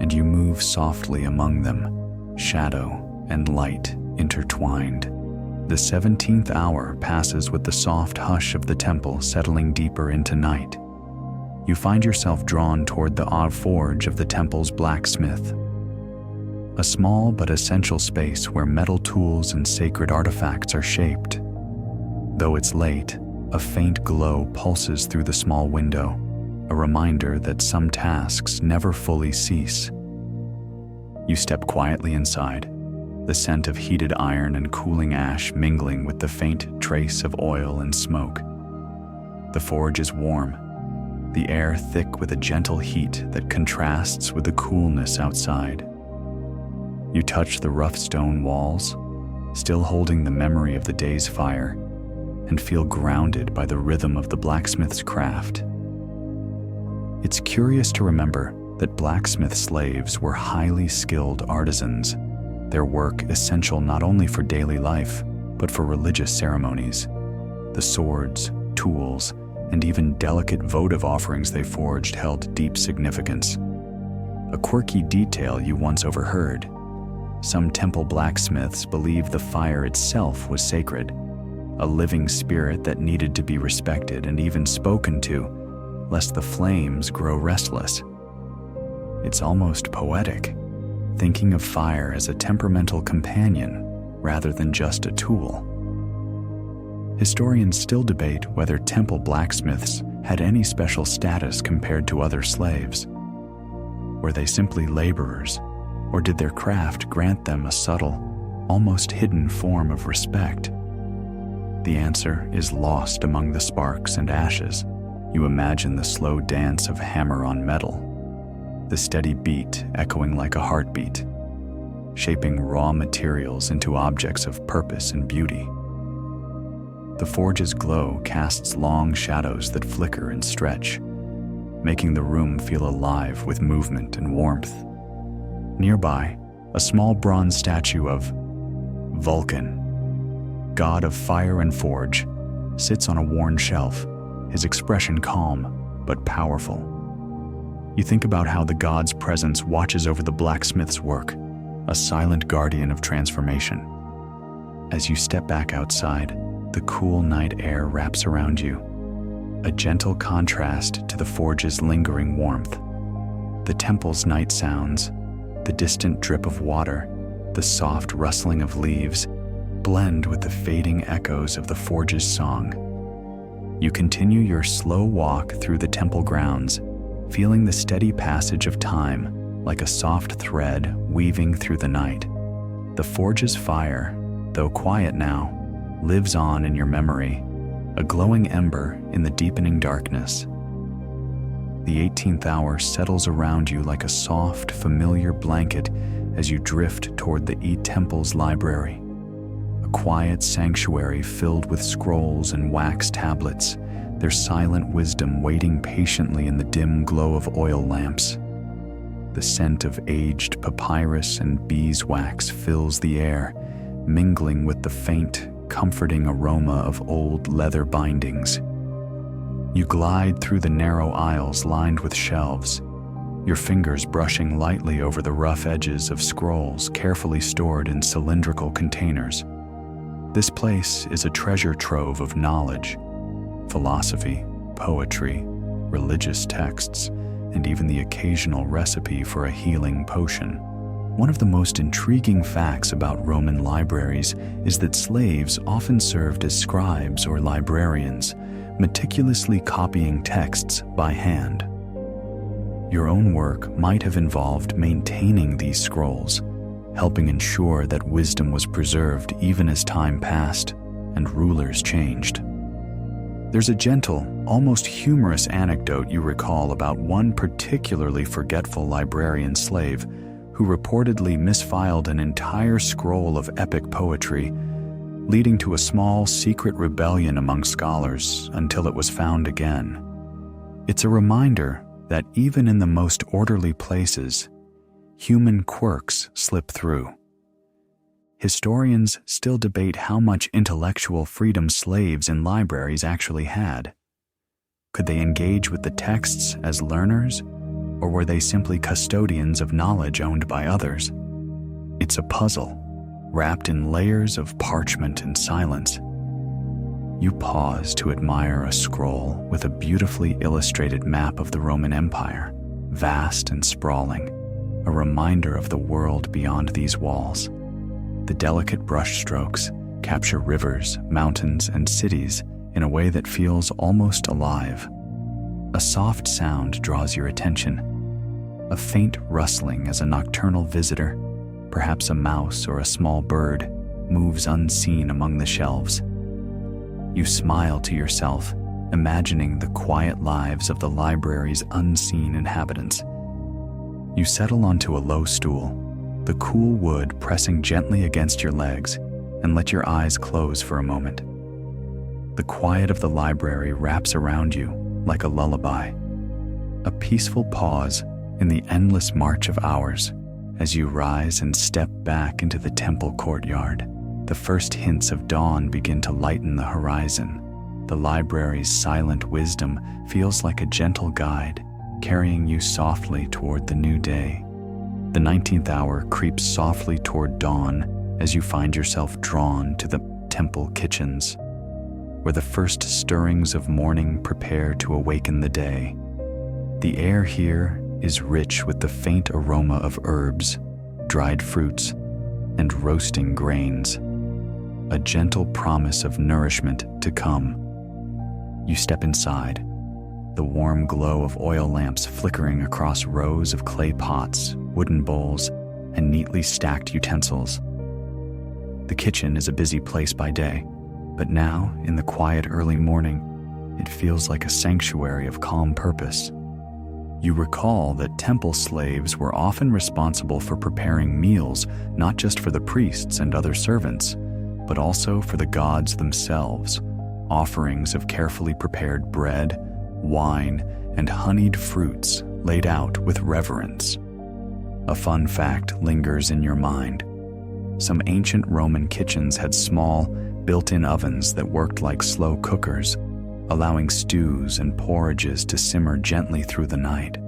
and you move softly among them, shadow and light intertwined. The 17th hour passes with the soft hush of the temple settling deeper into night. You find yourself drawn toward the odd forge of the temple's blacksmith. a small but essential space where metal tools and sacred artifacts are shaped. Though it's late, a faint glow pulses through the small window, a reminder that some tasks never fully cease. You step quietly inside, the scent of heated iron and cooling ash mingling with the faint trace of oil and smoke. The forge is warm, the air thick with a gentle heat that contrasts with the coolness outside. You touch the rough stone walls, still holding the memory of the day's fire, and feel grounded by the rhythm of the blacksmith's craft. It's curious to remember that blacksmith slaves were highly skilled artisans, their work essential not only for daily life, but for religious ceremonies. The swords, tools, and even delicate votive offerings they forged held deep significance. A quirky detail you once overheard: some temple blacksmiths believed the fire itself was sacred, a living spirit that needed to be respected and even spoken to, lest the flames grow restless. It's almost poetic, thinking of fire as a temperamental companion rather than just a tool. Historians still debate whether temple blacksmiths had any special status compared to other slaves. Were they simply laborers, or did their craft grant them a subtle, almost hidden form of respect? The answer is lost among the sparks and ashes. You imagine the slow dance of hammer on metal, the steady beat echoing like a heartbeat, shaping raw materials into objects of purpose and beauty. The forge's glow casts long shadows that flicker and stretch, making the room feel alive with movement and warmth. Nearby, a small bronze statue of Vulcan, god of fire and forge, sits on a worn shelf, his expression calm but powerful. You think about how the god's presence watches over the blacksmith's work, a silent guardian of transformation. As you step back outside, the cool night air wraps around you, a gentle contrast to the forge's lingering warmth. The temple's night sounds, the distant drip of water, the soft rustling of leaves, blend with the fading echoes of the forge's song. You continue your slow walk through the temple grounds, feeling the steady passage of time like a soft thread weaving through the night. The forge's fire, though quiet now, lives on in your memory, a glowing ember in the deepening darkness. The 18th hour settles around you like a soft, familiar blanket as you drift toward the temple's library, a quiet sanctuary filled with scrolls and wax tablets, their silent wisdom waiting patiently in the dim glow of oil lamps. The scent of aged papyrus and beeswax fills the air, mingling with the faint, comforting aroma of old leather bindings. You glide through the narrow aisles lined with shelves, your fingers brushing lightly over the rough edges of scrolls carefully stored in cylindrical containers. This place is a treasure trove of knowledge, philosophy, poetry, religious texts, and even the occasional recipe for a healing potion. One of the most intriguing facts about Roman libraries is that slaves often served as scribes or librarians, meticulously copying texts by hand. Your own work might have involved maintaining these scrolls, helping ensure that wisdom was preserved even as time passed and rulers changed. There's a gentle, almost humorous anecdote you recall about one particularly forgetful librarian slave who reportedly misfiled an entire scroll of epic poetry, leading to a small secret rebellion among scholars until it was found again. It's a reminder that even in the most orderly places, human quirks slip through. Historians still debate how much intellectual freedom slaves in libraries actually had. Could they engage with the texts as learners, or were they simply custodians of knowledge owned by others? It's a puzzle, wrapped in layers of parchment and silence. You pause to admire a scroll with a beautifully illustrated map of the Roman Empire, vast and sprawling, a reminder of the world beyond these walls. The delicate brushstrokes capture rivers, mountains, and cities in a way that feels almost alive. A soft sound draws your attention, a faint rustling as a nocturnal visitor, perhaps a mouse or a small bird, moves unseen among the shelves. You smile to yourself, imagining the quiet lives of the library's unseen inhabitants. You settle onto a low stool, the cool wood pressing gently against your legs, and let your eyes close for a moment. The quiet of the library wraps around you like a lullaby, a peaceful pause in the endless march of hours as you rise and step back into the temple courtyard. The first hints of dawn begin to lighten the horizon. The library's silent wisdom feels like a gentle guide, carrying you softly toward the new day. The 19th hour creeps softly toward dawn as you find yourself drawn to the temple kitchens, where the first stirrings of morning prepare to awaken the day. The air here is rich with the faint aroma of herbs, dried fruits, and roasting grains, a gentle promise of nourishment to come. You step inside, the warm glow of oil lamps flickering across rows of clay pots, wooden bowls, and neatly stacked utensils. The kitchen is a busy place by day, but now, in the quiet early morning, it feels like a sanctuary of calm purpose. You recall that temple slaves were often responsible for preparing meals not just for the priests and other servants, but also for the gods themselves, offerings of carefully prepared bread, wine, and honeyed fruits laid out with reverence. A fun fact lingers in your mind. Some ancient Roman kitchens had small, built-in ovens that worked like slow cookers, allowing stews and porridges to simmer gently through the night.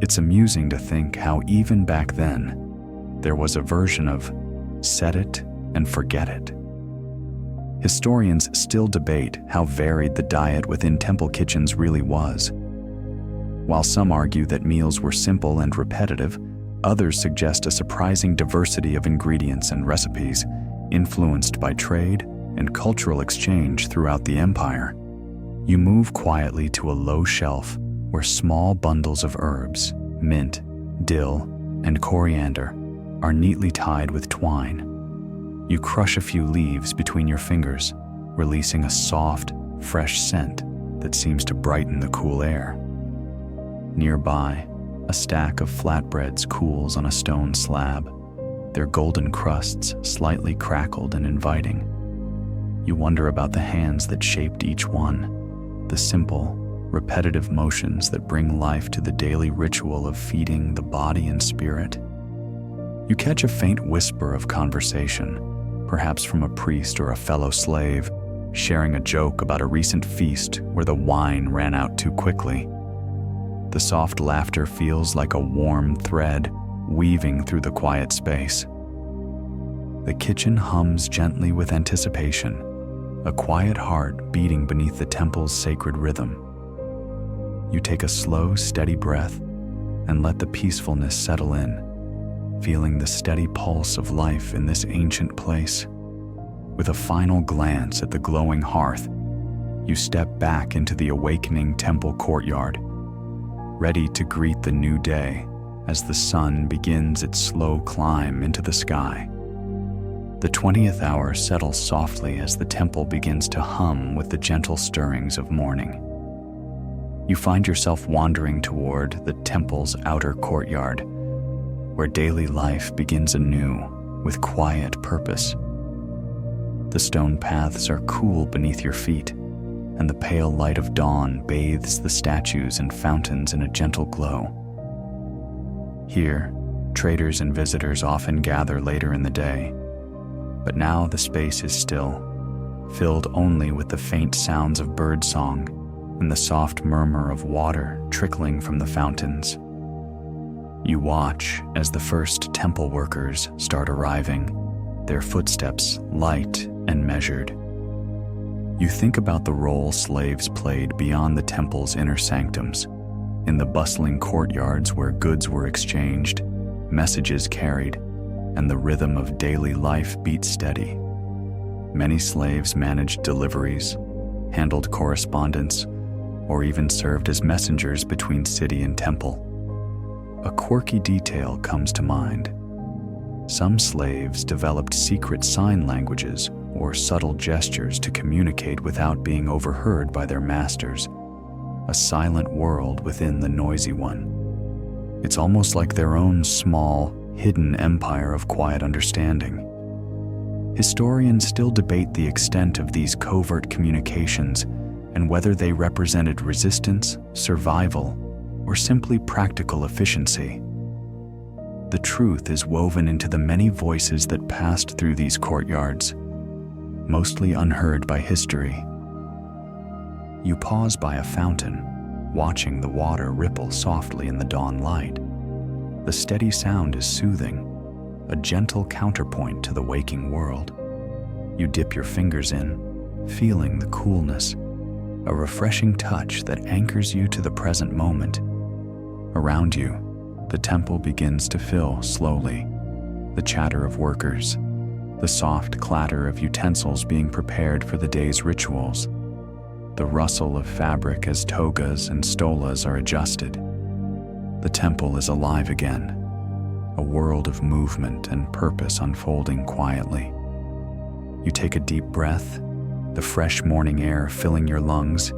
It's amusing to think how even back then, there was a version of set it and forget it. Historians still debate how varied the diet within temple kitchens really was. While some argue that meals were simple and repetitive, others suggest a surprising diversity of ingredients and recipes, influenced by trade and cultural exchange throughout the empire. You move quietly to a low shelf where small bundles of herbs, mint, dill, and coriander are neatly tied with twine. You crush a few leaves between your fingers, releasing a soft, fresh scent that seems to brighten the cool air. Nearby, a stack of flatbreads cools on a stone slab, their golden crusts slightly crackled and inviting. You wonder about the hands that shaped each one, the simple, repetitive motions that bring life to the daily ritual of feeding the body and spirit. You catch a faint whisper of conversation, perhaps from a priest or a fellow slave, sharing a joke about a recent feast where the wine ran out too quickly. The soft laughter feels like a warm thread weaving through the quiet space. The kitchen hums gently with anticipation, a quiet heart beating beneath the temple's sacred rhythm. You take a slow, steady breath and let the peacefulness settle in, feeling the steady pulse of life in this ancient place. With a final glance at the glowing hearth, you step back into the awakening temple courtyard, ready to greet the new day as the sun begins its slow climb into the sky. The 20th hour settles softly as the temple begins to hum with the gentle stirrings of morning. You find yourself wandering toward the temple's outer courtyard, where daily life begins anew with quiet purpose. The stone paths are cool beneath your feet, and the pale light of dawn bathes the statues and fountains in a gentle glow. Here, traders and visitors often gather later in the day, but now the space is still, filled only with the faint sounds of birdsong and the soft murmur of water trickling from the fountains. You watch as the first temple workers start arriving, their footsteps light and measured. You think about the role slaves played beyond the temple's inner sanctums, in the bustling courtyards where goods were exchanged messages carried, and the rhythm of daily life beat steady. Many slaves managed deliveries, handled correspondence, or even served as messengers between city and temple. A quirky detail comes to mind. Some slaves developed secret sign languages or subtle gestures to communicate without being overheard by their masters, a silent world within the noisy one. It's almost like their own small, hidden empire of quiet understanding. Historians still debate the extent of these covert communications and whether they represented resistance, survival, or simply practical efficiency. The truth is woven into the many voices that passed through these courtyards, mostly unheard by history. You pause by a fountain, watching the water ripple softly in the dawn light. The steady sound is soothing, a gentle counterpoint to the waking world. You dip your fingers in, feeling the coolness, a refreshing touch that anchors you to the present moment. Around you, the temple begins to fill slowly, the chatter of workers, the soft clatter of utensils being prepared for the day's rituals, the rustle of fabric as togas and stolas are adjusted. The temple is alive again, a world of movement and purpose unfolding quietly. You take a deep breath, the fresh morning air filling your lungs,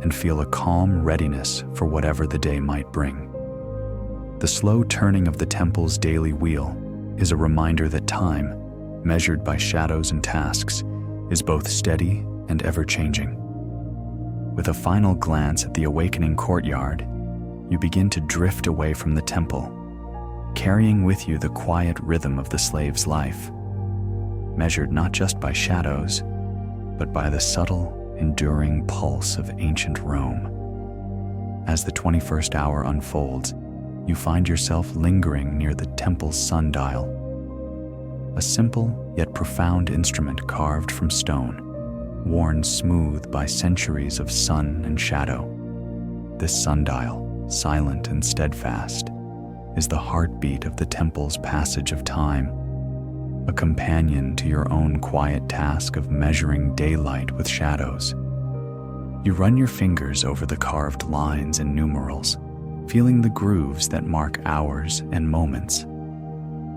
and feel a calm readiness for whatever the day might bring. The slow turning of the temple's daily wheel is a reminder that time, measured by shadows and tasks, is both steady and ever-changing. With a final glance at the awakening courtyard, you begin to drift away from the temple, carrying with you the quiet rhythm of the slave's life, measured not just by shadows, but by the subtle, enduring pulse of ancient Rome. As the 21st hour unfolds, you find yourself lingering near the temple's sundial, a simple yet profound instrument carved from stone, worn smooth by centuries of sun and shadow. This sundial, silent and steadfast, is the heartbeat of the temple's passage of time, a companion to your own quiet task of measuring daylight with shadows. You run your fingers over the carved lines and numerals, feeling the grooves that mark hours and moments.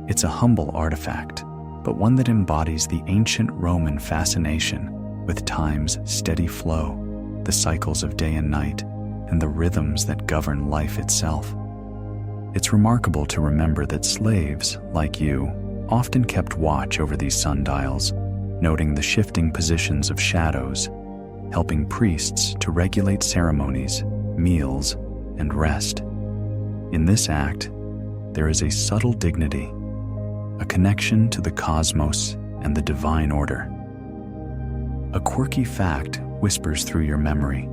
It's a humble artifact, but one that embodies the ancient Roman fascination with time's steady flow, the cycles of day and night, and the rhythms that govern life itself. It's remarkable to remember that slaves, like you, often kept watch over these sundials, noting the shifting positions of shadows, helping priests to regulate ceremonies, meals, and rest. In this act, there is a subtle dignity, a connection to the cosmos and the divine order. A quirky fact whispers through your memory.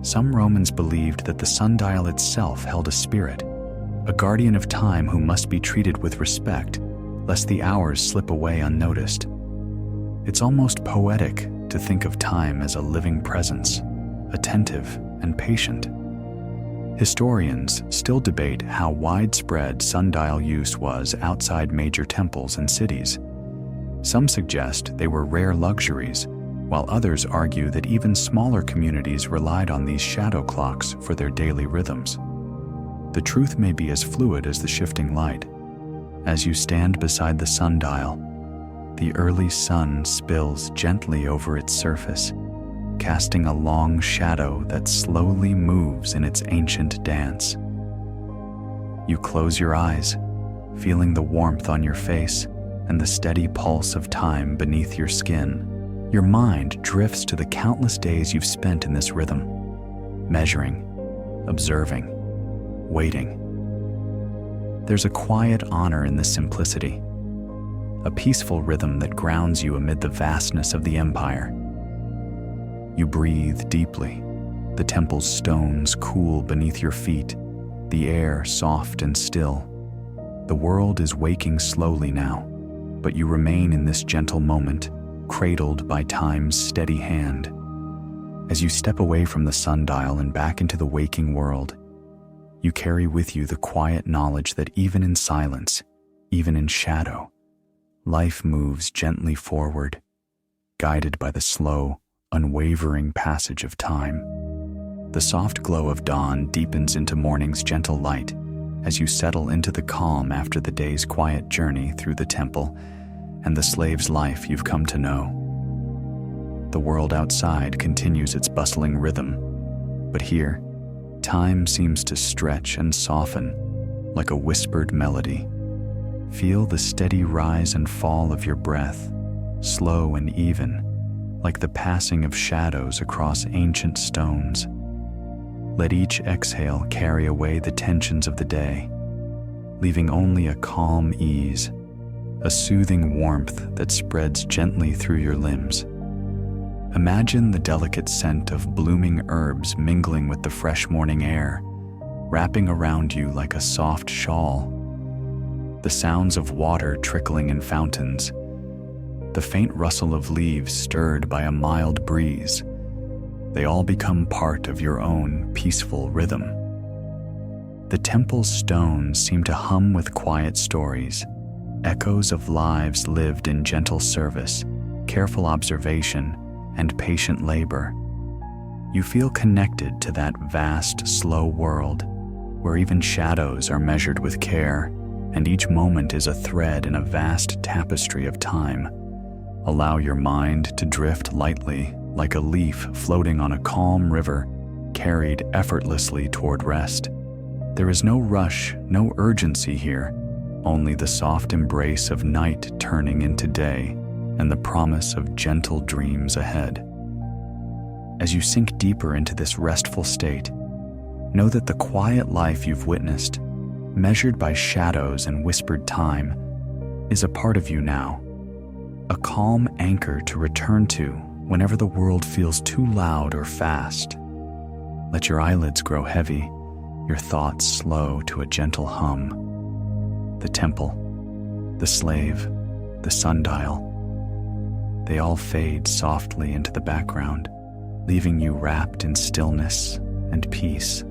Some Romans believed that the sundial itself held a spirit, a guardian of time who must be treated with respect, lest the hours slip away unnoticed. It's almost poetic to think of time as a living presence, attentive and patient. Historians still debate how widespread sundial use was outside major temples and cities. Some suggest they were rare luxuries, while others argue that even smaller communities relied on these shadow clocks for their daily rhythms. The truth may be as fluid as the shifting light. As you stand beside the sundial, the early sun spills gently over its surface, casting a long shadow that slowly moves in its ancient dance. You close your eyes, feeling the warmth on your face and the steady pulse of time beneath your skin. Your mind drifts to the countless days you've spent in this rhythm, measuring, observing, waiting. There's a quiet honor in this simplicity, a peaceful rhythm that grounds you amid the vastness of the empire. You breathe deeply, the temple's stones cool beneath your feet, the air soft and still. The world is waking slowly now, but you remain in this gentle moment, cradled by time's steady hand. As you step away from the sundial and back into the waking world, You carry with you the quiet knowledge that even in silence, even in shadow, life moves gently forward, guided by the slow, unwavering passage of time. The soft glow of dawn deepens into morning's gentle light as you settle into the calm after the day's quiet journey through the temple and the slave's life you've come to know. The world outside continues its bustling rhythm, but here, time seems to stretch and soften like a whispered melody. Feel the steady rise and fall of your breath, slow and even, like the passing of shadows across ancient stones. Let each exhale carry away the tensions of the day, leaving only a calm ease, a soothing warmth that spreads gently through your limbs. Imagine the delicate scent of blooming herbs mingling with the fresh morning air, wrapping around you like a soft shawl. The sounds of water trickling in fountains, the faint rustle of leaves stirred by a mild breeze, they all become part of your own peaceful rhythm. The temple's stones seem to hum with quiet stories, echoes of lives lived in gentle service, careful observation, and patient labor. You feel connected to that vast, slow world, where even shadows are measured with care, and each moment is a thread in a vast tapestry of time. Allow your mind to drift lightly, like a leaf floating on a calm river, carried effortlessly toward rest. There is no rush, no urgency here, only the soft embrace of night turning into day, and the promise of gentle dreams ahead. As you sink deeper into this restful state, know that the quiet life you've witnessed, measured by shadows and whispered time, is a part of you now, a calm anchor to return to whenever the world feels too loud or fast. Let your eyelids grow heavy, your thoughts slow to a gentle hum. The temple, the slave, the sundial, they all fade softly into the background, leaving you wrapped in stillness and peace.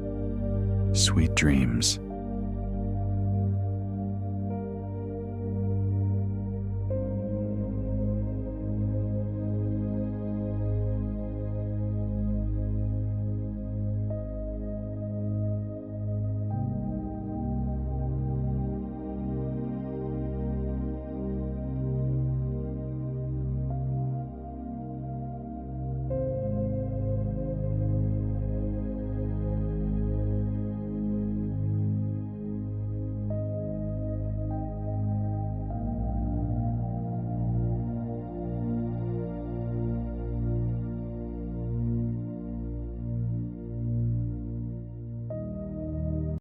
Sweet dreams.